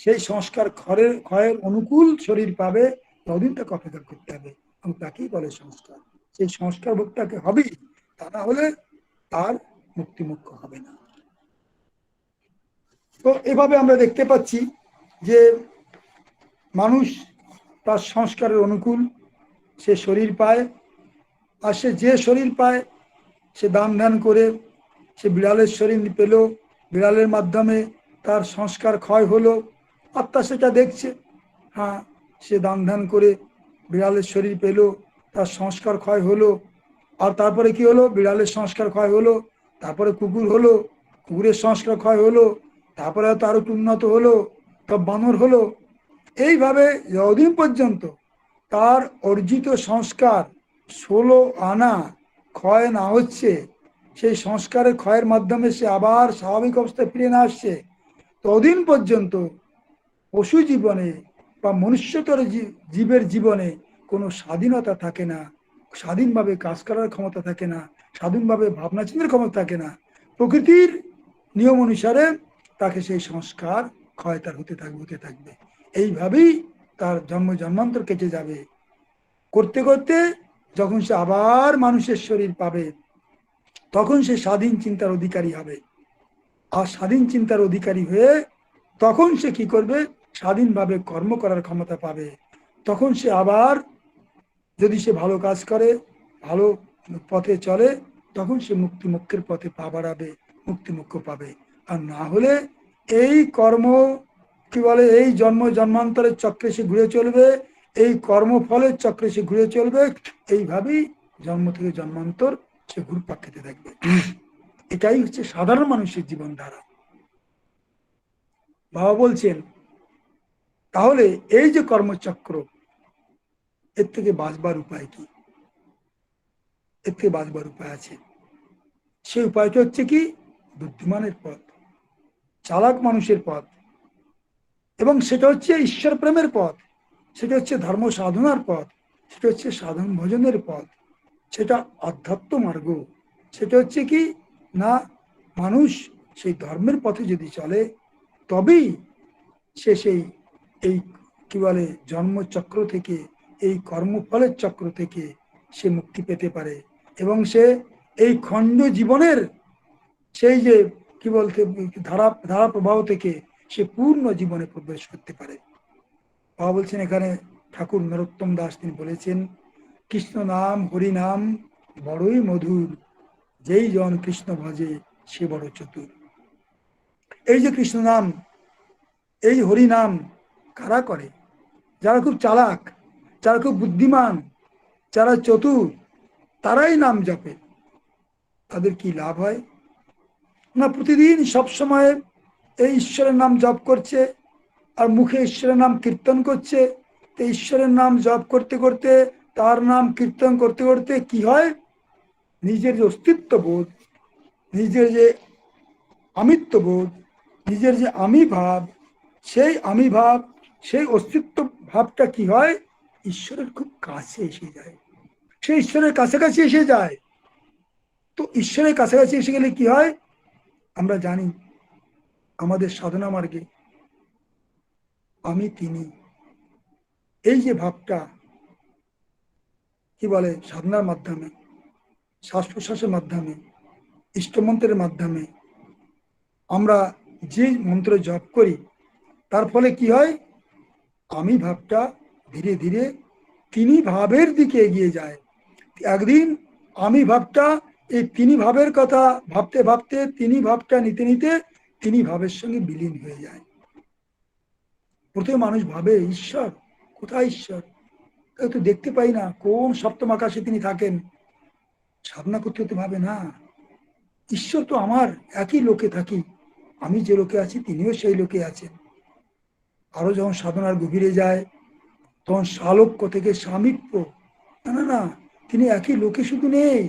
সেই সংস্কার ক্ষয়ের অনুকূল শরীর পাবে, ততদিন তাকে অপেক্ষা করতে হবে, এবং তাকেই বলে সংস্কার। সেই সংস্কার ভোগটাকে হবেই, তা না হলে তার মুক্তিমুক্ত হবে না। তো এভাবে আমরা দেখতে পাচ্ছি যে মানুষ তার সংস্কারের অনুকূল সে শরীর পায়, আর সে যে শরীর পায় সে দান ধ্যান করে সে বিড়ালের শরীর পেল, বিড়ালের মাধ্যমে তার সংস্কার ক্ষয় হলো, আত্মা সেটা দেখছে, হ্যাঁ সে দান ধ্যান করে বিড়ালের শরীর পেল, তার সংস্কার ক্ষয় হলো। আর তারপরে কি হলো, বিড়ালের সংস্কার ক্ষয় হলো, তারপরে কুকুর হলো, কুকুরের সংস্কার ক্ষয় হলো, তারপরে হয়তো আরো উন্নত হলো, তব বানর হলো। এইভাবে যতদিন পর্যন্ত তার অর্জিত সংস্কার 16 আনা ক্ষয় না হচ্ছে, সেই সংস্কারের ক্ষয়ের মাধ্যমে সে আবার স্বাভাবিক অবস্থায় ফিরে না আসছে, ততদিন পর্যন্ত পশু জীবনে বা মনুষ্যতর জীবের জীবনে কোনো স্বাধীনতা থাকে না, স্বাধীনভাবে কাজ করার ক্ষমতা থাকে না, স্বাধীনভাবে ভাবনা চিন্তার ক্ষমতা থাকে না। প্রকৃতির নিয়ম অনুসারে তাকে সেই সংস্কার ক্ষয় তার হতে থাকবে। এইভাবেই তার জন্ম জন্মান্তর কেটে যাবে, করতে করতে যখন সে আবার মানুষের শরীর পাবে, তখন সে স্বাধীন চিন্তার অধিকারী হবে। আর স্বাধীন চিন্তার অধিকারী হয়ে তখন সে কি করবে, স্বাধীনভাবে কর্ম করার ক্ষমতা পাবে। তখন সে আবার যদি সে ভালো কাজ করে, ভালো পথে চলে, তখন সে মুক্তিমুক্ষের পথে পা বাড়াবে, মুক্তিমুক্ষ পাবে। আর না হলে এই কর্ম কি বলে, এই জন্ম জন্মান্তরের চক্রে সে ঘুরে চলবে, এই কর্মফলের চক্রে সে ঘুরে চলবে, এইভাবেই জন্ম থেকে জন্মান্তর সে ঘুরপাক খেতে থাকবে। এটাই হচ্ছে সাধারণ মানুষের জীবনধারা। বাবা বলছেন তাহলে এই যে কর্মচক্র, এর থেকে বাঁচবার উপায় কি? এর থেকে বাঁচবার উপায় আছে। সেই উপায়টা হচ্ছে কি? বুদ্ধিমানের পথ, চালাক মানুষের পথ, এবং সেটা হচ্ছে ঈশ্বর প্রেমের পথ, সেটা হচ্ছে ধর্ম সাধনার পথ, সেটা হচ্ছে সাধন ভজনের পথ, সেটা আধ্যাত্ম মার্গ। সেটা হচ্ছে কি না, মানুষ সেই ধর্মের পথে যদি চলে তবেই সে সেই এই কি বলে জন্মচক্র থেকে, এই কর্মফলের চক্র থেকে সে মুক্তি পেতে পারে, এবং সে এই খণ্ড জীবনের সেই যে কি বলতে ধারা প্রবাহ থেকে সে পূর্ণ জীবনে প্রবেশ করতে পারে। বাবা বলছেন এখানে, ঠাকুর নরোত্তম দাস তিনি বলেছেন, কৃষ্ণ নাম হরি নাম বড়ই মধুর, যেই জন কৃষ্ণ ভজে সে বড় চতুর। এই যে কৃষ্ণ নাম, এই হরি নাম কারা করে? যারা খুব চালাক, যারা খুব বুদ্ধিমান, যারা চতুর, তারাই নাম জপে। তাদের কি লাভ হয়? না প্রতিদিন সবসময় এই ঈশ্বরের নাম জপ করছে, আর মুখে ঈশ্বরের নাম কীর্তন করছে। তো ঈশ্বরের নাম জপ করতে করতে, তার নাম কীর্তন করতে করতে কি হয়? নিজের যে অস্তিত্ব বোধ, নিজের যে আমিত্ব বোধ, নিজের যে আমি ভাব, সেই আমি ভাব, সেই অস্তিত্ব ভাবটা কি হয়? ঈশ্বরের খুব কাছে এসে যায়, সে ঈশ্বরের কাছাকাছি এসে যায়। তো ঈশ্বরের কাছাকাছি এসে গেলে কি হয়? আমরা জানি আমাদের সাধনা মার্গে আমি তিনি, এই যে ভাবটা কি বলে সাধনার মাধ্যমে, শ্বাস প্রশ্বাসের মাধ্যমে, ইষ্টমন্ত্রের মাধ্যমে আমরা যে মন্ত্র জপ করি, তার ফলে কি হয়? আমি ভাবটা ধীরে ধীরে তিনি ভাবের দিকে এগিয়ে যায়। একদিন আমি ভাবটা এই তিনি ভাবের কথা ভাবতে ভাবতে, তিনি ভাবটা নিতে নিতে তিনি ভাবের সঙ্গে বিলীন হয়ে যায়। প্রথমে মানুষ ভাবে ঈশ্বর কোথায়, ঈশ্বর তো দেখতে পাই না, কোন সপ্তম আকাশে তিনি থাকেন। সাধনা করতে হতে ভাবে না, ঈশ্বর তো আমার একই লোকে থাকি, আমি যে লোকে আছি তিনিও সেই লোকে আছেন। আরো যখন সাধনার গভীরে যায় তখন সালোক্য থেকে সামীপ্য, না না না, তিনি একই লোকে শুধু নেই,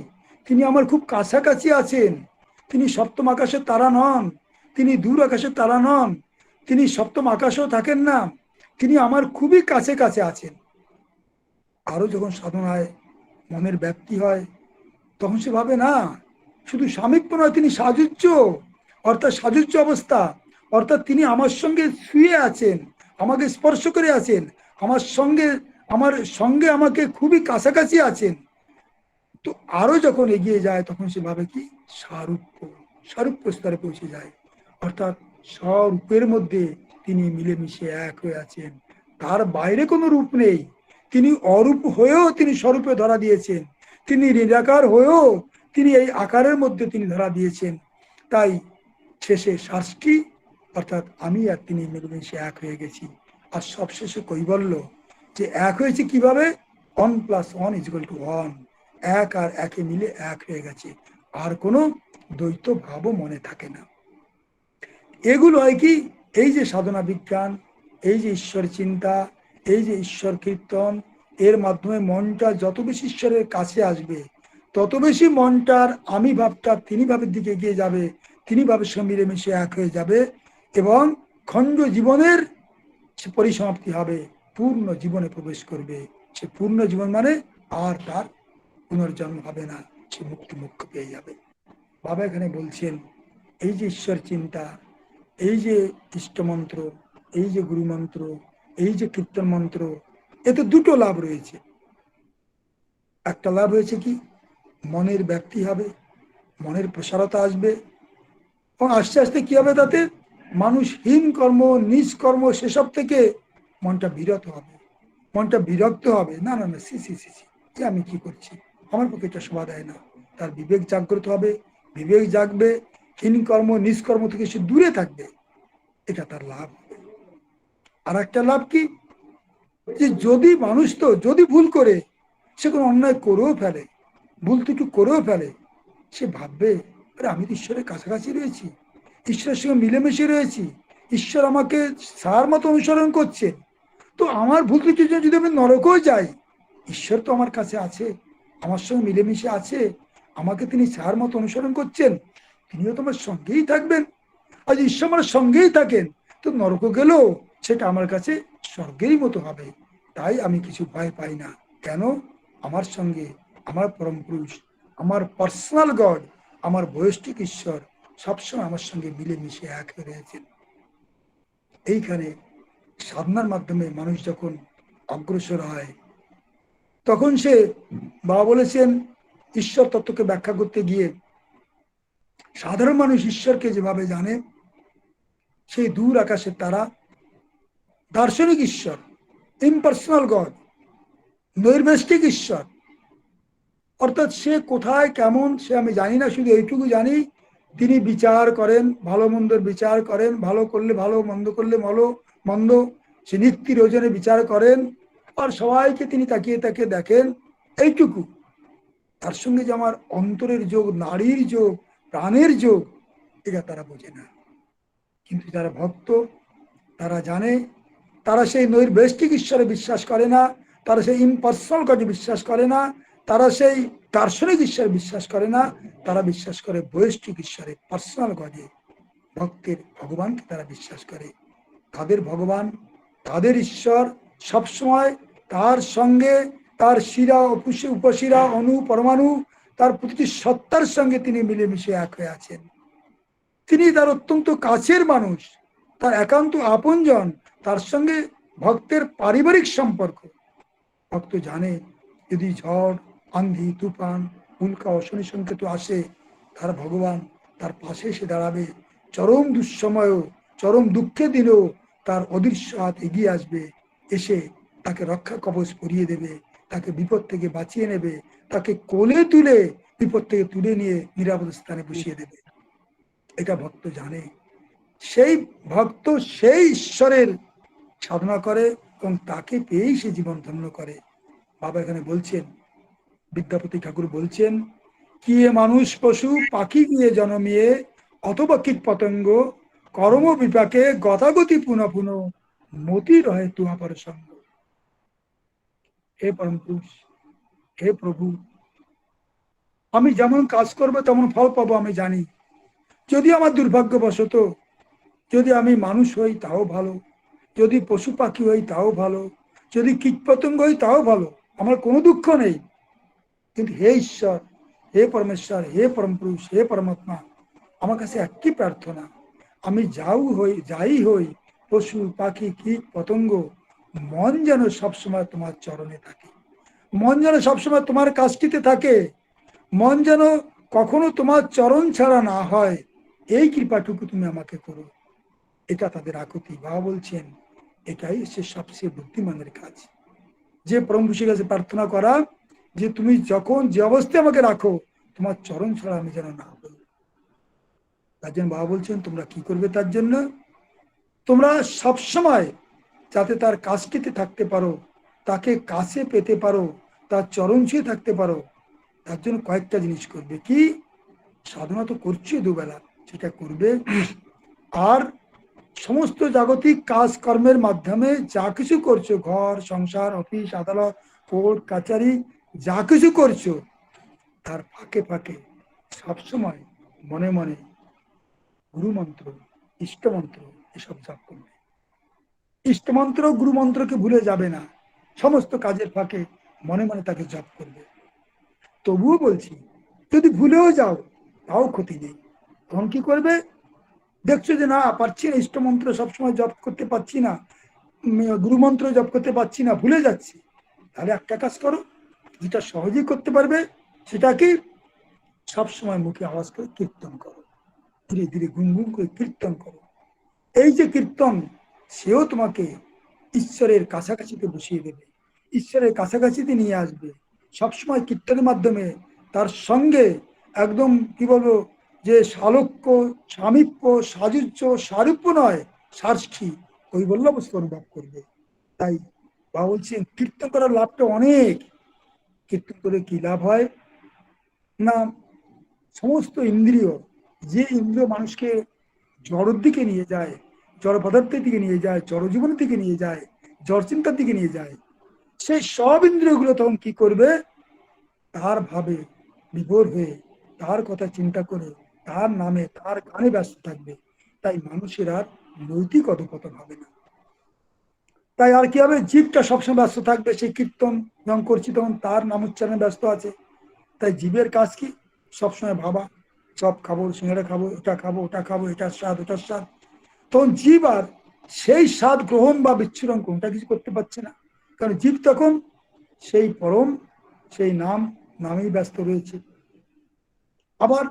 তিনি আমার খুব কাছাকাছি আছেন। তিনি সপ্তম আকাশের তারা নন, তিনি দূর আকাশের তারা নন, তিনি সপ্তম আকাশেও থাকেন না, তিনি আমার খুবই কাছে কাছে আছেন। আরো যখন সাধনায় মনের ব্যাপ্তি হয় তখন সে ভাবে না, শুধু সামীপ্য নয়, তিনি সাযুজ্য, অর্থাৎ সাযুজ্য অবস্থা, অর্থাৎ তিনি আমার সঙ্গে শুয়ে আছেন, আমাকে স্পর্শ করে আছেন, আমার সঙ্গে আমাকে খুবই কাছাকাছি আছেন। তো আরো যখন এগিয়ে যায় তখন সে ভাবে কি সারূপ্য স্তরে পৌঁছে যায়, অর্থাৎ স্বরূপের মধ্যে তিনি মিলেমিশে এক হয়ে আছেন, তার বাইরে কোনো রূপ নেই। তিনি অরূপ হয়েও তিনি স্বরূপে ধরা দিয়েছেন, তিনি নিরাকার হয়েও তিনি এই আকারের মধ্যে তিনি ধরা দিয়েছেন। তাই শেষে শাস্তি, অর্থাৎ আমি আর তিনি মিলেমিশে এক হয়ে গেছি। আর সবশেষে কৈবল্য, যে এক হয়েছে কিভাবে? 1+1=1, এক আর একে মিলে এক হয়ে গেছে, আর কোনো দ্বৈত ভাবও মনে থাকে না। এগুলো হয় কি? এই যে সাধনা বিজ্ঞান, এই যে ঈশ্বর চিন্তা, এই যে ঈশ্বর কীর্তন, এর মাধ্যমে মনটা যত বেশি ঈশ্বরের কাছে আসবে তত বেশি মনটার আমি ভাবটা তিনি ভাবের দিকে এগিয়ে যাবে, তিনি ভাবের সঙ্গে মিলেমিশে এক হয়ে যাবে, এবং খণ্ড জীবনের পরিসমাপ্তি হবে, পূর্ণ জীবনে প্রবেশ করবে। সে পূর্ণ জীবন মানে আর তার পুনর্জন্ম হবে না, সে মুক্তি মুখ্য পেয়ে যাবে। বাবা এখানে বলছেন এই যে ঈশ্বর চিন্তা, এই যে ইষ্টমন্ত্র, এই যে গুরুমন্ত্র, এই যে কীর্তন মন্ত্র, এতে দুটো লাভ রয়েছে। একটা লাভ হয়েছে কি? মনের ব্যাপ্তি হবে, মনের প্রসারতা আসবে, এবং আস্তে আস্তে কি হবে? তাতে মানুষ হীন কর্ম, নিজ কর্ম, সেসব থেকে মনটা বিরত হবে, মনটা বিরক্ত হবে। না না না, সি সি সি সি, যে আমি কি করছি, আমার পক্ষে এটা শোভা দেয় না। তার বিবেক জাগ্রত হবে, বিবেক জাগবে, হীন কর্ম নিষ্কর্ম থেকে সে দূরে থাকবে, এটা তার লাভ হবে। আর একটা লাভ কি, যে যদি মানুষ তো যদি ভুল করে, সে কোনো অন্যায় করেও ফেলে, ভুল ত্রুটি করেও ফেলে, সে ভাববে আরে আমি তো ঈশ্বরের কাছাকাছি রয়েছি, ঈশ্বরের সঙ্গে মিলেমিশে রয়েছি, ঈশ্বর আমাকে সার মতো অনুসরণ করছে, তো আমার ভুল ত্রুটির জন্য যদি আমি নরকেও যাই, ঈশ্বর তো আমার কাছে আছে, আমার সঙ্গে মিলেমিশে আছে, আমাকে তিনি সার মতো অনুসরণ করছেন, তিনিও তোমার সঙ্গেই থাকবেন। আর যদি ঈশ্বর আমার সঙ্গেই থাকেন, তো নরক গেলেও সেটা আমার কাছে স্বর্গেরই মতো হবে। তাই আমি কিছু ভয় পাই না। কেন? আমার সঙ্গে আমার পরম পুরুষ, আমার পার্সোনাল গড, আমার বৈষ্ণিক ঈশ্বর সবসময় আমার সঙ্গে মিলেমিশে এক হয়ে রয়েছেন। এইখানে সাধনার মাধ্যমে মানুষ যখন অগ্রসর হয়, তখন সে, বাবা বলেছেন, ঈশ্বর তত্ত্বকে ব্যাখ্যা করতে গিয়ে সাধারণ মানুষ ঈশ্বরকে যেভাবে জানে, সেই দূর আকাশের তারা, দার্শনিক ঈশ্বর, ইম্পার্সোনাল গড, নৈর্ব্যষ্টিক ঈশ্বর, অর্থাৎ সে কোথায় কেমন সে আমি জানি না, শুধু এইটুকু জানি তিনি বিচার করেন, ভালো মন্দের বিচার করেন, ভালো করলে ভালো, মন্দ করলে মন্দ, সে নিত্যি রোজনে বিচার করেন, আর সবাইকে তিনি তাকিয়ে তাকিয়ে দেখেন, এইটুকু। তার সঙ্গে যে আমার অন্তরের যোগ, নারীর যোগ, প্রাণের যোগ, এটা তারা বোঝে না। কিন্তু যারা ভক্ত, তারা জানে, তারা সেই নৈর্ব্যষ্টিক ঈশ্বরে বিশ্বাস করে না, তারা সেই ইম্পার্সোনাল গডে বিশ্বাস করে না, তারা সেই দার্শনিক ঈশ্বরে বিশ্বাস করে না, তারা বিশ্বাস করে বৈষ্ণিক ঈশ্বরে, পার্সোনাল গডে, ভক্তের ভগবানকে তারা বিশ্বাস করে। তাদের ভগবান, তাদের ঈশ্বর সবসময় তার সঙ্গে, তার শিরা উপশিরা অণু পরমাণু, তার প্রতিটি সত্তার সঙ্গে তিনি মিলেমিশে এক হয়ে আছেন। তিনি তার অত্যন্ত কাছের মানুষ, তার একান্ত আপনজন, তার সঙ্গে ভক্তের পারিবারিক সম্পর্ক। ভক্ত জানে যদি ঝড়, আন্ধি, তুফান, উল্কা, অশনি সংকেত আসে, তার ভগবান তার পাশে এসে দাঁড়াবে, চরম দুঃসময়েও, চরম দুঃখের দিনেও তার অদৃশ্য হাত এগিয়ে আসবে, এসে তাকে রক্ষা কবচ পরিয়ে দেবে, তাকে বিপদ থেকে বাঁচিয়ে নেবে, তাকে কোলে তুলে বিপদ থেকে তুলে নিয়ে নিরাপদ স্থানে বসিয়ে দেবে। এটা ভক্ত জানে। সেই ভক্ত সেই ঈশ্বরের সাধনা করে এবং তাকে পেয়েই সে জীবন ধন্য করে। বাবা এখানে বলছেন, বিদ্যাপতি ঠাকুর বলছেন, কি এ মানুষ পশু পাখি গিয়ে জন্মিয়ে, অথবা কীট পতঙ্গ কর্ম বিপাকে গতাগতি পুনঃ পুনঃ মতি রহে তুহাপার সঙ্গ। হে পরম পুরুষ, হে প্রভু, আমি যেমন কাজ করবো তেমন ফল পাবো আমি জানি। যদি আমার দুর্ভাগ্যবশত, যদি আমি মানুষ হই তাও ভালো, যদি পশু পাখি হই তাও ভালো, যদি কীটপতঙ্গ হই তাও ভালো, আমার কোনো দুঃখ নেই। কিন্তু হে ঈশ্বর, হে পরমেশ্বর, হে পরম পুরুষ, হে পরমাত্মা, আমার কাছে একই প্রার্থনা, আমি যাই হই, পশু পাখি কীট পতঙ্গ, মন যেন সবসময় তোমার চরণে থাকে, মন যেন সবসময় তোমার কাজটিতে থাকে, মন যেন কখনো তোমার চরণ ছাড়া না হয়, এই কৃপাটুকু তুমি আমাকে করো। এটা তাদের আকুতি। বাবা বলছেন এটাই হচ্ছে সবচেয়ে বুদ্ধিমানের কাজ, যে পরম পুরুষের কাছে প্রার্থনা করা, যে তুমি যখন যে অবস্থায় আমাকে রাখো, তোমার চরণ ছাড়া আমি যেন না হই। তার জন্য বাবা বলছেন তোমরা কি করবে, তার জন্য তোমরা সবসময় যাতে তার কাছটিতে থাকতে পারো, তাকে কাছে পেতে পারো, তার চরণ ছুঁয়ে থাকতে পারো, তার জন্য কয়েকটা জিনিস করবে। কি? সাধনা তো করছি দুবেলা, সেটা করবে। আর সমস্ত জাগতিক কাজ কর্মের মাধ্যমে যা কিছু করছো, ঘর সংসার, অফিস আদালত, কোর্ট কাচারি, যা কিছু করছো, তার ফাঁকে ফাঁকে সবসময় মনে মনে গুরুমন্ত্র, ইষ্টমন্ত্র এসব জপ করবে। ইষ্টমন্ত্র গুরুমন্ত্রকে ভুলে যাবে না, সমস্ত কাজের ফাঁকে মনে মনে তাকে জপ করবে। তবুও বলছি, যদি ভুলেও যাও তাও ক্ষতি নেই। তখন কি করবে? দেখছো যে না পারছি না, ইষ্টমন্ত্র সবসময় জপ করতে পারছি না, গুরুমন্ত্র জপ করতে পারছি না, ভুলে যাচ্ছি, তাহলে একটা কাজ করো, যেটা সহজেই করতে পারবে, সেটা কি? সবসময় মুখে আওয়াজ করে কীর্তন করো, ধীরে ধীরে গুনগুন করে কীর্তন করো। এই যে কীর্তন, সেও তোমাকে ঈশ্বরের কাছাকাছিতে বসিয়ে দেবে, ঈশ্বরের কাছাকাছিতে নিয়ে আসবে। সবসময় কীর্তনের মাধ্যমে তার সঙ্গে একদম কি বলবো, যে শালক্য, স্বামীপ্য, সাযুজ্য, সারূপ্য নয়, সার্ষ্ঠী কৈবল্য বস্তু অনুভব করবে। তাই বাবা বলছেন কীর্তন করার লাভটা অনেক। কীর্তন করে কি লাভ হয় না, সমস্ত ইন্দ্রিয়, যে ইন্দ্রিয় মানুষকে জড়ের দিকে নিয়ে যায়, জড় পদার্থের দিকে নিয়ে যায়, জড়জীবনের দিকে নিয়ে যায়, জড় চিন্তার দিকে নিয়ে যায়, সেই সব ইন্দ্রিয়গুলো তখন কি করবে, তার ভাবে বিভোর হয়ে তার কথা চিন্তা করে তার নামে তার গানে ব্যস্ত থাকবে। তাই মানুষের আর নৈতিক অধপতন হবে না। তাই আর কি হবে, জীবটা সবসময় ব্যস্ত থাকবে, সেই কীর্তন যখন করছি তখন তার নাম উচ্চারণে ব্যস্ত আছে। তাই জীবের কাজ কি, সবসময় ভাবা চপ খাবো, সিঙ্গাড়া খাবো, এটা খাবো, ওটা খাবো, এটার স্বাদ ওটার স্বাদ। তখন জীব আর সেই স্বাদ গ্রহণ বা বিচ্ছুরণ কোনটা কিছু করতে পারছে না, কারণ জীব তখন সেই পরম, সেই নামেই ব্যস্ত রয়েছে। আবার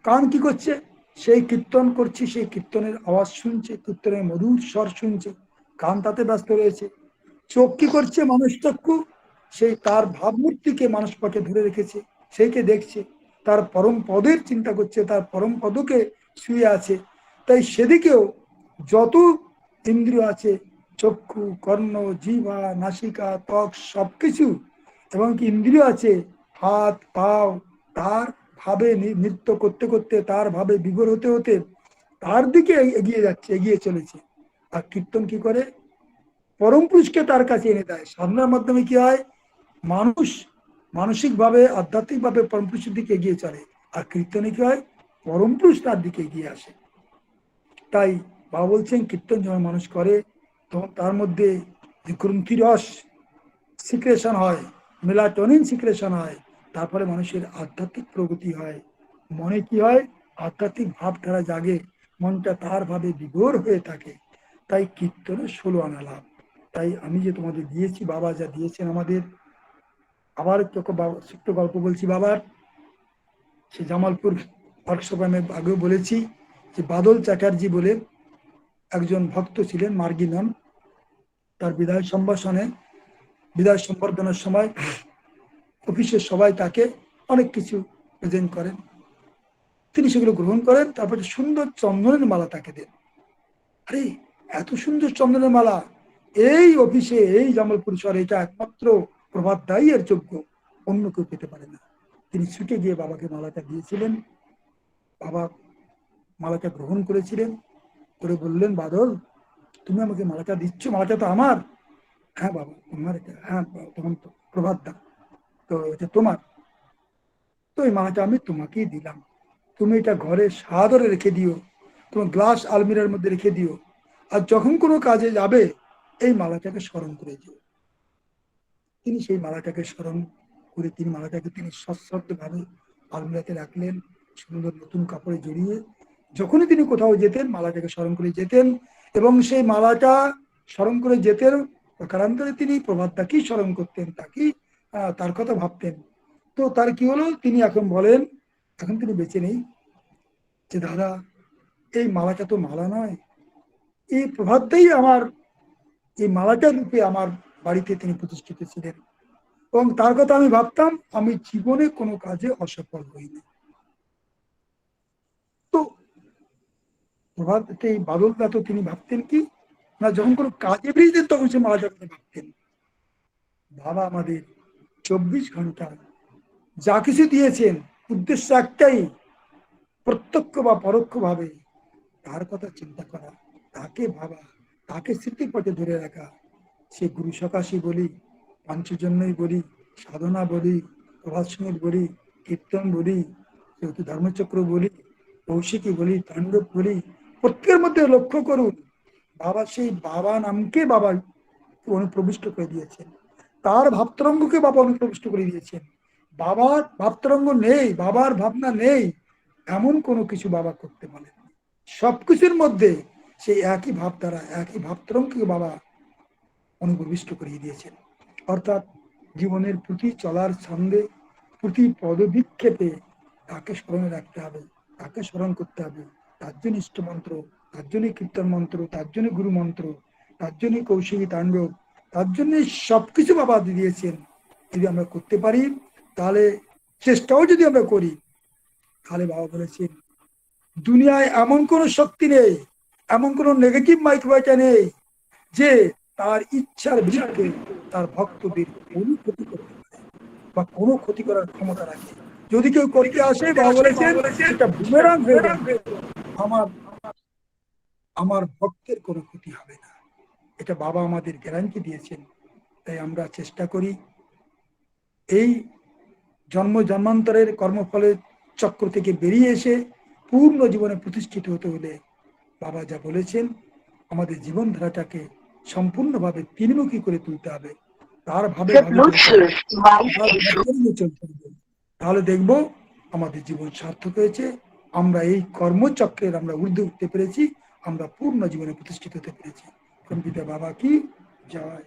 কান কি করছে, সেই কীর্তন করছি, সেই কীর্তনের আওয়াজ শুনছে, কীর্তনের মধুর স্বর শুনছে, কান তাতে ব্যস্ত রয়েছে। চোখ কি করছে, মানুষ চক্ষু, সেই তার ভাবমূর্তিকে মানুষ পাকে ধরে রেখেছে, সেইকে দেখছে, তার পরম পদের চিন্তা করছে, তার পরম পদকে শুয়ে আছে। তাই সেদিকেও যত ইন্দ্রিয় আছে, চক্ষু, কর্ণ, জিহ্বা, নাসিকা, ত্বক সবকিছু, এবং কি ইন্দ্রিয় আছে হাত পাও, তার ভাবে নৃত্য করতে করতে, তার ভাবে বিভোর হতে হতে তার দিকে এগিয়ে যাচ্ছে, এগিয়ে চলেছে। আর কীর্তন কি করে, পরম পুরুষকে তার কাছে এনে দেয়। সাধনার মাধ্যমে কি হয়, মানুষ মানসিকভাবে আধ্যাত্মিকভাবে পরম পুরুষের দিকে এগিয়ে চলে, আর কীর্তনে কি হয়, পরম পুরুষ তার দিকে এগিয়ে আসে। তাই বাবা বলছেন কীর্তন যখন মানুষ করে তখন তার মধ্যে যে গ্রন্থি রস সিক্রেশন হয়, মেলাটোনিন সিক্রেশন হয়, তারপরে মানুষের আধ্যাত্মিক প্রগতি হয়। মনে কি হয়, আধ্যাত্মিক ভাবধারা জাগে, মনটা তার ভাবে বিভোর হয়ে থাকে। তাই কীর্তনে 16 আনা লাভ। তাই আমি যে তোমাদের দিয়েছি, বাবা যা দিয়েছেন আমাদের, আবার ছোট্ট গল্প বলছি বাবার। সে জামালপুর ওয়ার্কশপে আমি আগেও বলেছি যে বাদল চ্যাটার্জি বলে একজন ভক্ত ছিলেন, মার্গী নন। তার বিদায় সম্বর্ধনার সময় অফিসের সবাই তাকে অনেক কিছু প্রেজেন্ট করেন, তিনি সেগুলো গ্রহণ করেন, তারপরে সুন্দর চন্দনের মালা তাকে দেন। আরে এত সুন্দর চন্দনের মালা এই অফিসে, এই জামালপুর শহরে এটা একমাত্র প্রভাত দায়ী এর যোগ্য, অন্য কেউ পেতে পারে না। তিনি ছুটে গিয়ে বাবাকে মালাটা দিয়েছিলেন। বাবা মালাটা গ্রহণ করেছিলেন, করে বললেন, বাদল তুমি আমাকে মালাটা দিচ্ছ, মালাটা তো আমার। হ্যাঁ বাবা তোমার এটা, হ্যাঁ তখন তো প্রভাত দা, তো এটা তোমার, তো এই মালাটা আমি তোমাকেই দিলাম, তুমি এটা ঘরে সাদরে রেখে দিও, তোমার গ্লাস আলমিরার মধ্যে রেখে দিও, আর যখন কোনো কাজে যাবে এই মালাটাকে স্মরণ করে দিও। তিনি সেই মালাটাকে স্মরণ করে তিনি সশ্রদ্ধভাবে আলমিরাতে রাখলেন, সুন্দর নতুন কাপড়ে জড়িয়ে। যখনই তিনি কোথাও যেতেন মালাটাকে স্মরণ করে যেতেন, এবং সেই মালাটা স্মরণ করে যেতেন, কারান্তরে তিনি প্রভাতটাকেই স্মরণ করতেন, তাকেই তার কথা ভাবতেন। তো তার কি হলো, তিনি এখন বলেন, এখন তিনি বেঁচে নেই, যে দাদা এই মালাটা তো মালা নয়, এই প্রভাতটাই আমার, এই মালাটার রূপে আমার বাড়িতে তিনি প্রতিষ্ঠিত ছিলেন, এবং তার কথা আমি ভাবতাম, আমি জীবনে কোনো কাজে অসফল হইনি। তো প্রভাত এই বাদলদা তো তিনি ভাবতেন কি না, যখন কোনো কাজে বেরিয়ে তখন সে মালাটার কথা ভাবতেন। বাবা আমাদের 24 ঘন্টা যা কিছু দিয়েছেন উদ্দেশ্য একটাই, প্রত্যক্ষ বা পরোক্ষ ভাবে তার কথা চিন্তা করা, তাকে ভাবা, তাকে স্মৃতিপটে ধরে রাখা। সে গুরু সকাশী বলি, পাঞ্চজন্যই বলি, সাধনা বলি, প্রভাত সঙ্গীত বলি, কীর্তন বলি, ধর্মচক্র বলি, কৌশিকী বলি, তাণ্ডব বলি, প্রত্যেকের মধ্যে লক্ষ্য করুন বাবা সেই বাবা নামকে বাবা অনুপ্রবিষ্ট করে দিয়েছেন, তার ভাবতরঙ্গকে বাবা অনুপ্রবিষ্ট করে দিয়েছেন। বাবার ভাবতরঙ্গ নেই, বাবার ভাবনা নেই, এমন কোনো কিছু বাবা করতে পারেন। সবকিছুর মধ্যে সেই একই ভাবধারা, একই ভাবতরঙ্গকে বাবা অনুপ্রবিষ্ট করিয়ে দিয়েছেন। অর্থাৎ জীবনের প্রতি চলার ছন্দে, প্রতি পদবিক্ষেপে তাকে স্মরণে রাখতে হবে, তাকে স্মরণ করতে হবে। তার জন্য ইষ্ট মন্ত্র, তার জন্য কীর্তন মন্ত্র, তার জন্য গুরু মন্ত্র, তার জন্য কৌশিকী তাণ্ডব, তার জন্য সবকিছু বাবা দিয়েছেন। যদি আমরা করতে পারি, তাহলে চেষ্টাও যদি আমরা করি, তাহলে বাবা বলেছেন দুনিয়ায় এমন কোন শক্তি নেই, এমন কোন নেগেটিভ মাইক্রোবায়োটা নেই যে তার ইচ্ছার বিরুদ্ধে তার ভক্তদের কোনো ক্ষতি করতে পারে বা কোনো ক্ষতি করার ক্ষমতা রাখে। যদি কেউ করতে আসে, বাবা বলেছেন এটা বুমেরাং হয়ে যাবে, আমার আমার ভক্তের কোনো ক্ষতি হবে না। এটা বাবা আমাদের গ্যারান্টি দিয়েছেন। তাই আমরা চেষ্টা করি এই জন্ম জন্মান্তরের কর্মফলের চক্র থেকে বেরিয়ে এসে পূর্ণ জীবনে প্রতিষ্ঠিত হতে হলে বাবা যা বলেছেন আমাদের জীবনধারাটাকে সম্পূর্ণভাবে তিনমুখী করে তুলতে হবে, তার ভাবে চলতে হবে। তাহলে দেখবো আমাদের জীবন সার্থক হয়েছে, আমরা এই কর্মচক্রের আমরা ঊর্ধ্বে উঠতে পেরেছি, আমরা পূর্ণ জীবনে প্রতিষ্ঠিত হতে পেরেছি। পিতা বাবা কি জয়।